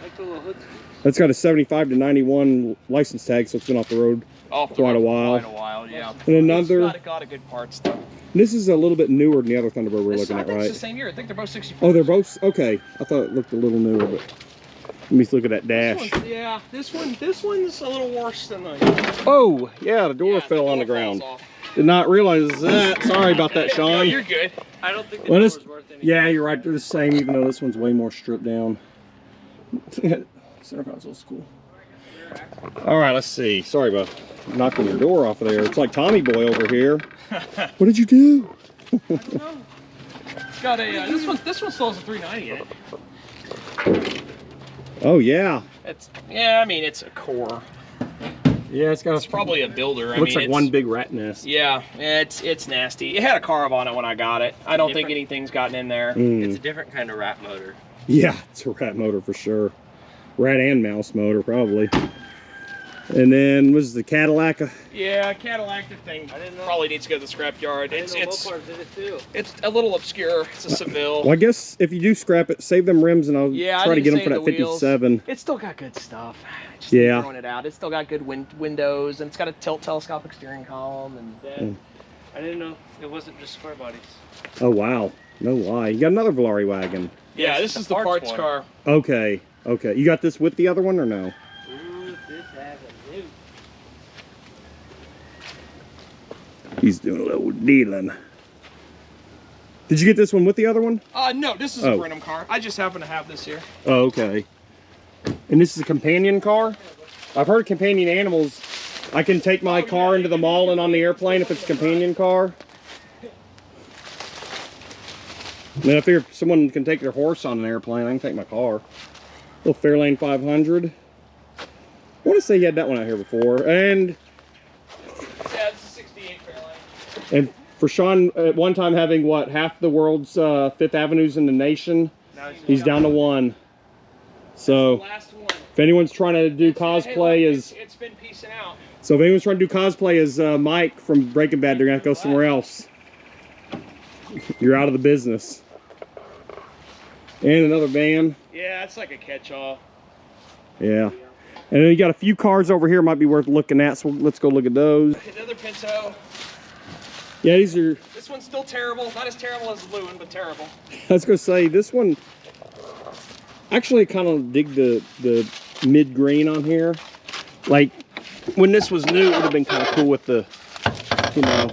S3: Like the little hood.
S1: That's got a 75 to 91 license tag, so it's been off the road quite a while.
S2: Quite a while, yeah.
S1: And another...
S2: It's got a good parts, though.
S1: This is a little bit newer than the other Thunderbird we're looking at, right?
S2: It's the same year. I think they're both 64.
S1: Oh, they're both... Okay. I thought it looked a little newer, but... Let me look at that dash.
S2: Yeah, this one's a little worse than the...
S1: Oh, yeah, the door fell on the ground. Did not realize that. Sorry about that, Sean.
S2: No, you're good.
S3: I don't think the door was worth anything.
S1: Yeah, you're right. They're the same, even though this one's way more stripped down. Center console's cool. All right, let's see. Sorry about knocking your door off of there. It's like Tommy Boy over here. What did you do?
S2: I don't know. It's got a this one still has a 390 in it.
S1: Oh yeah.
S2: I mean it's a core.
S1: Yeah, it's
S2: probably a builder.
S1: Looks like one big rat nest.
S2: Yeah, it's nasty. It had a carb on it when I got it. I don't think anything's gotten in there.
S4: It's a different kind of rat motor.
S1: Yeah, it's a rat motor for sure. Rat and mouse motor probably. And then was the Cadillac?
S2: Yeah, Cadillac, the thing probably needs to go to the scrapyard.
S3: Mopar did it too.
S2: It's a little obscure. It's a Seville.
S1: Well, I guess if you do scrap it, save them rims, and I'll try to get them for that 57.
S2: It's still got good stuff. Just throwing it out. It's still got good windows, and it's got a telescopic steering column. And
S3: I didn't know it wasn't just square bodies.
S1: Oh wow, no lie. You got another Valari wagon.
S2: Yeah, this is the parts car.
S1: Okay, okay. You got this with the other one or no? He's doing a little dealing. Did you get this one with the other one?
S2: No, this is a Brenham car. I just happen to have this here.
S1: Oh, okay. And this is a companion car? I've heard companion animals. I can take my car into the mall and on the airplane if it's a companion car. And then I figure if someone can take their horse on an airplane, I can take my car. Little Fairlane 500. I want to say you had that one out here before. And
S2: yeah, it's a 68 Fairlane.
S1: And for Sean, at one time having what, half the world's Fifth Avenues in the nation, he's down to one. So if anyone's trying to do cosplay as...
S2: It's been piecing out.
S1: So if anyone's trying to do cosplay as Mike from Breaking Bad, they're going to go somewhere else. You're out of the business. And another van.
S2: Yeah, it's like a catch-all.
S1: Yeah. And then you got a few cars over here might be worth looking at, so let's go look at those.
S2: Another Pinto.
S1: Yeah, these are...
S2: This one's still terrible. Not as terrible as the blue one, but terrible.
S1: I was going to say, this one... Actually, kind of dig the mid-green on here. Like, when this was new, it would have been kind of cool with the, you know,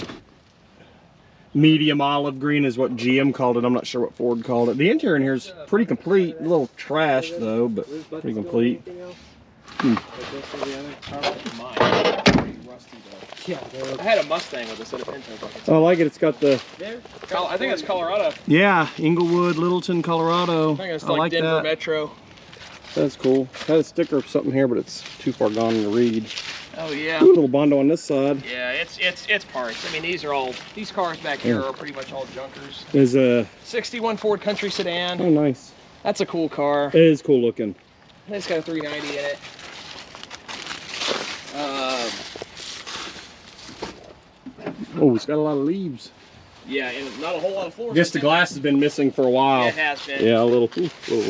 S1: medium olive green is what GM called it. I'm not sure what Ford called it. The interior in here is pretty complete. A little trash, though, but pretty complete.
S2: Yeah, I had a Mustang with a set of Pinto buckets.
S1: I like it. It's got the...
S2: I think it's Colorado.
S1: Yeah, Inglewood, Littleton, Colorado.
S2: I think it's like Denver
S1: that.
S2: Metro.
S1: That's cool. Had a sticker of something here, but it's too far gone to read.
S2: Oh yeah.
S1: Ooh, a little Bondo on this side.
S2: Yeah, it's parts. I mean, these cars back here are pretty much all junkers.
S1: There's a
S2: 61 Ford Country Sedan.
S1: Oh, nice.
S2: That's a cool car.
S1: It is cool looking.
S2: It's got a 390 in it.
S1: Oh, it's got a lot of leaves.
S2: Yeah, and not a whole lot of floor.
S1: I guess the glass has been missing for a while.
S2: Yeah, it has been.
S1: Yeah, a little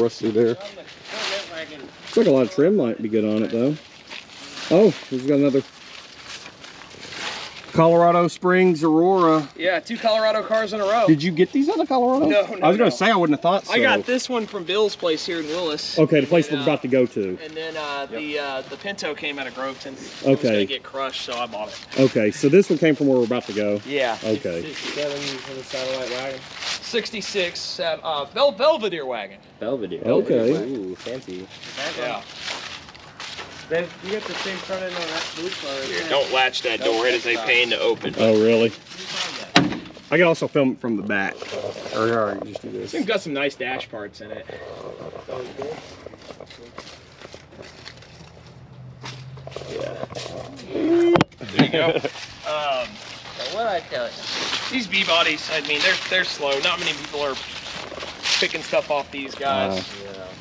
S1: rusty there. Looks like a lot of trim might be good on it though. Oh, we've got another Colorado Springs Aurora.
S2: Yeah, 2 Colorado cars in a row.
S1: Did you get these out of Colorado?
S2: No,
S1: I was going to say I wouldn't have thought so.
S2: I got this one from Bill's place here in Willis.
S1: Okay, the place we're about to go to.
S2: And then the Pinto came out of Groveton.
S1: Okay.
S2: It was going to get crushed, so I bought it.
S1: Okay, so this one came from where we're about to go.
S2: Yeah.
S1: Okay.
S3: 67 for the satellite wagon.
S2: 66 Belvedere wagon.
S4: Belvedere.
S1: Okay.
S4: Ooh, fancy.
S2: Yeah.
S3: You got the same front end on that blue car.
S2: Here, don't latch that door. It is a pain to open.
S1: Oh, really? I can also film it from the back. Or just do this.
S2: It's got some nice dash parts in it.
S1: Yeah.
S2: There you go.
S4: What I tell you?
S2: These B bodies, I mean, they're slow. Not many people are picking stuff off these guys.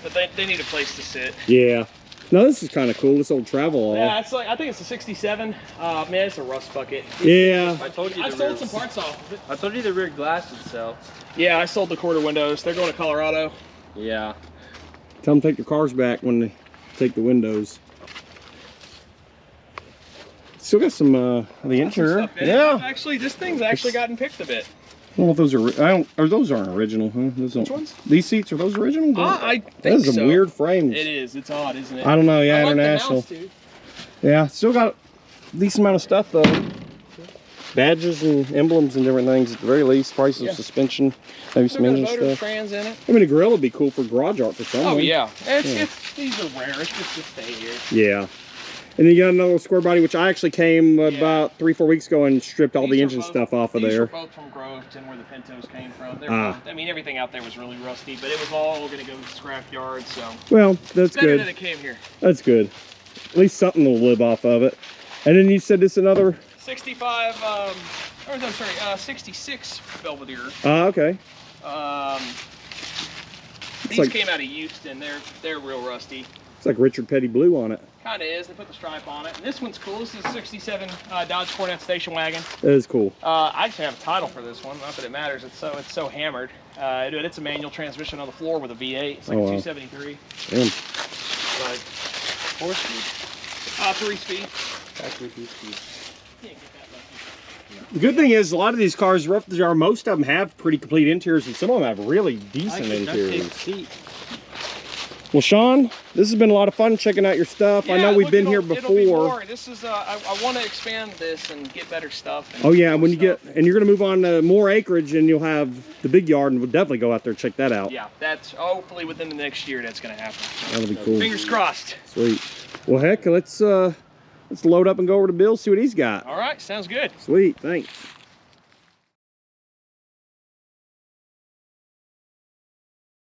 S2: But they need a place to sit.
S1: Yeah. No, this is kind of cool. This old travel.
S2: Yeah, it's like, I think it's a 67. Man, it's a rust bucket.
S1: Yeah.
S4: I told you
S2: I sold some parts off of it.
S4: I told you the rear glass would sell.
S2: Yeah, I sold the quarter windows. They're going to Colorado.
S4: Yeah.
S1: Tell them to take their cars back when they take the windows. Still got some of the interior. Yeah.
S2: Actually, this thing's actually gotten picked a bit.
S1: I don't know if those are. I don't. Or those aren't original, huh? Those
S2: Which ones?
S1: These seats, are those original?
S2: I think
S1: Those are
S2: so.
S1: weird frames.
S2: It is. It's odd, isn't it?
S1: I don't know. Yeah,
S2: I like the
S1: international.
S2: mounts, dude.
S1: Yeah, still got a decent amount of stuff though. Badges and emblems and different things at the very least. Probably some suspension, maybe some engine
S2: motor
S1: stuff.
S2: trans in it.
S1: I mean, a grill would be cool for garage art for someone.
S2: Oh yeah. These are rare. It's just to stay here.
S1: Yeah. And then you got another square body, which I actually came about 3-4 weeks ago and stripped all the engine stuff off of there.
S2: These are both from Groveton, where the Pintos came from. I mean, everything out there was really rusty, but it was all going to go to the scrap yard, so.
S1: Well, that's
S2: better
S1: good.
S2: Than it came here.
S1: That's good. At least something will live off of it. And then you said this another
S2: 65, or no, sorry, 66 Belvedere.
S1: okay.
S2: These
S1: like,
S2: came out of Houston. They're real rusty.
S1: It's like Richard Petty blue on it.
S2: Kind of is. They put the stripe on it. And this one's cool. This is a 67 Dodge Cornet station wagon.
S1: That is cool.
S2: I actually have a title for this one. Not that it matters. It's so hammered. It's a manual transmission on the floor with a V8. It's like a 273.
S1: Damn.
S2: But 4-speed? 3-speed.
S4: Factory 2-speed.
S2: Can't get that lucky.
S1: The good thing is a lot of these cars, rough as they are, most of them have pretty complete interiors, and some of them have really decent interiors. Well, Sean, this has been a lot of fun checking out your stuff.
S2: Yeah,
S1: I know we've been here before.
S2: It'll be more. This is I want to expand this and get better stuff.
S1: Oh yeah, when you get, and you're going to move on to more acreage, and you'll have the big yard, and we'll definitely go out there and check that out.
S2: Yeah, that's hopefully within the next year that's going to happen.
S1: That'll be cool.
S2: Fingers crossed.
S1: Sweet. Well, heck, let's load up and go over to Bill, see what he's got.
S2: All right, sounds good.
S1: Sweet, thanks.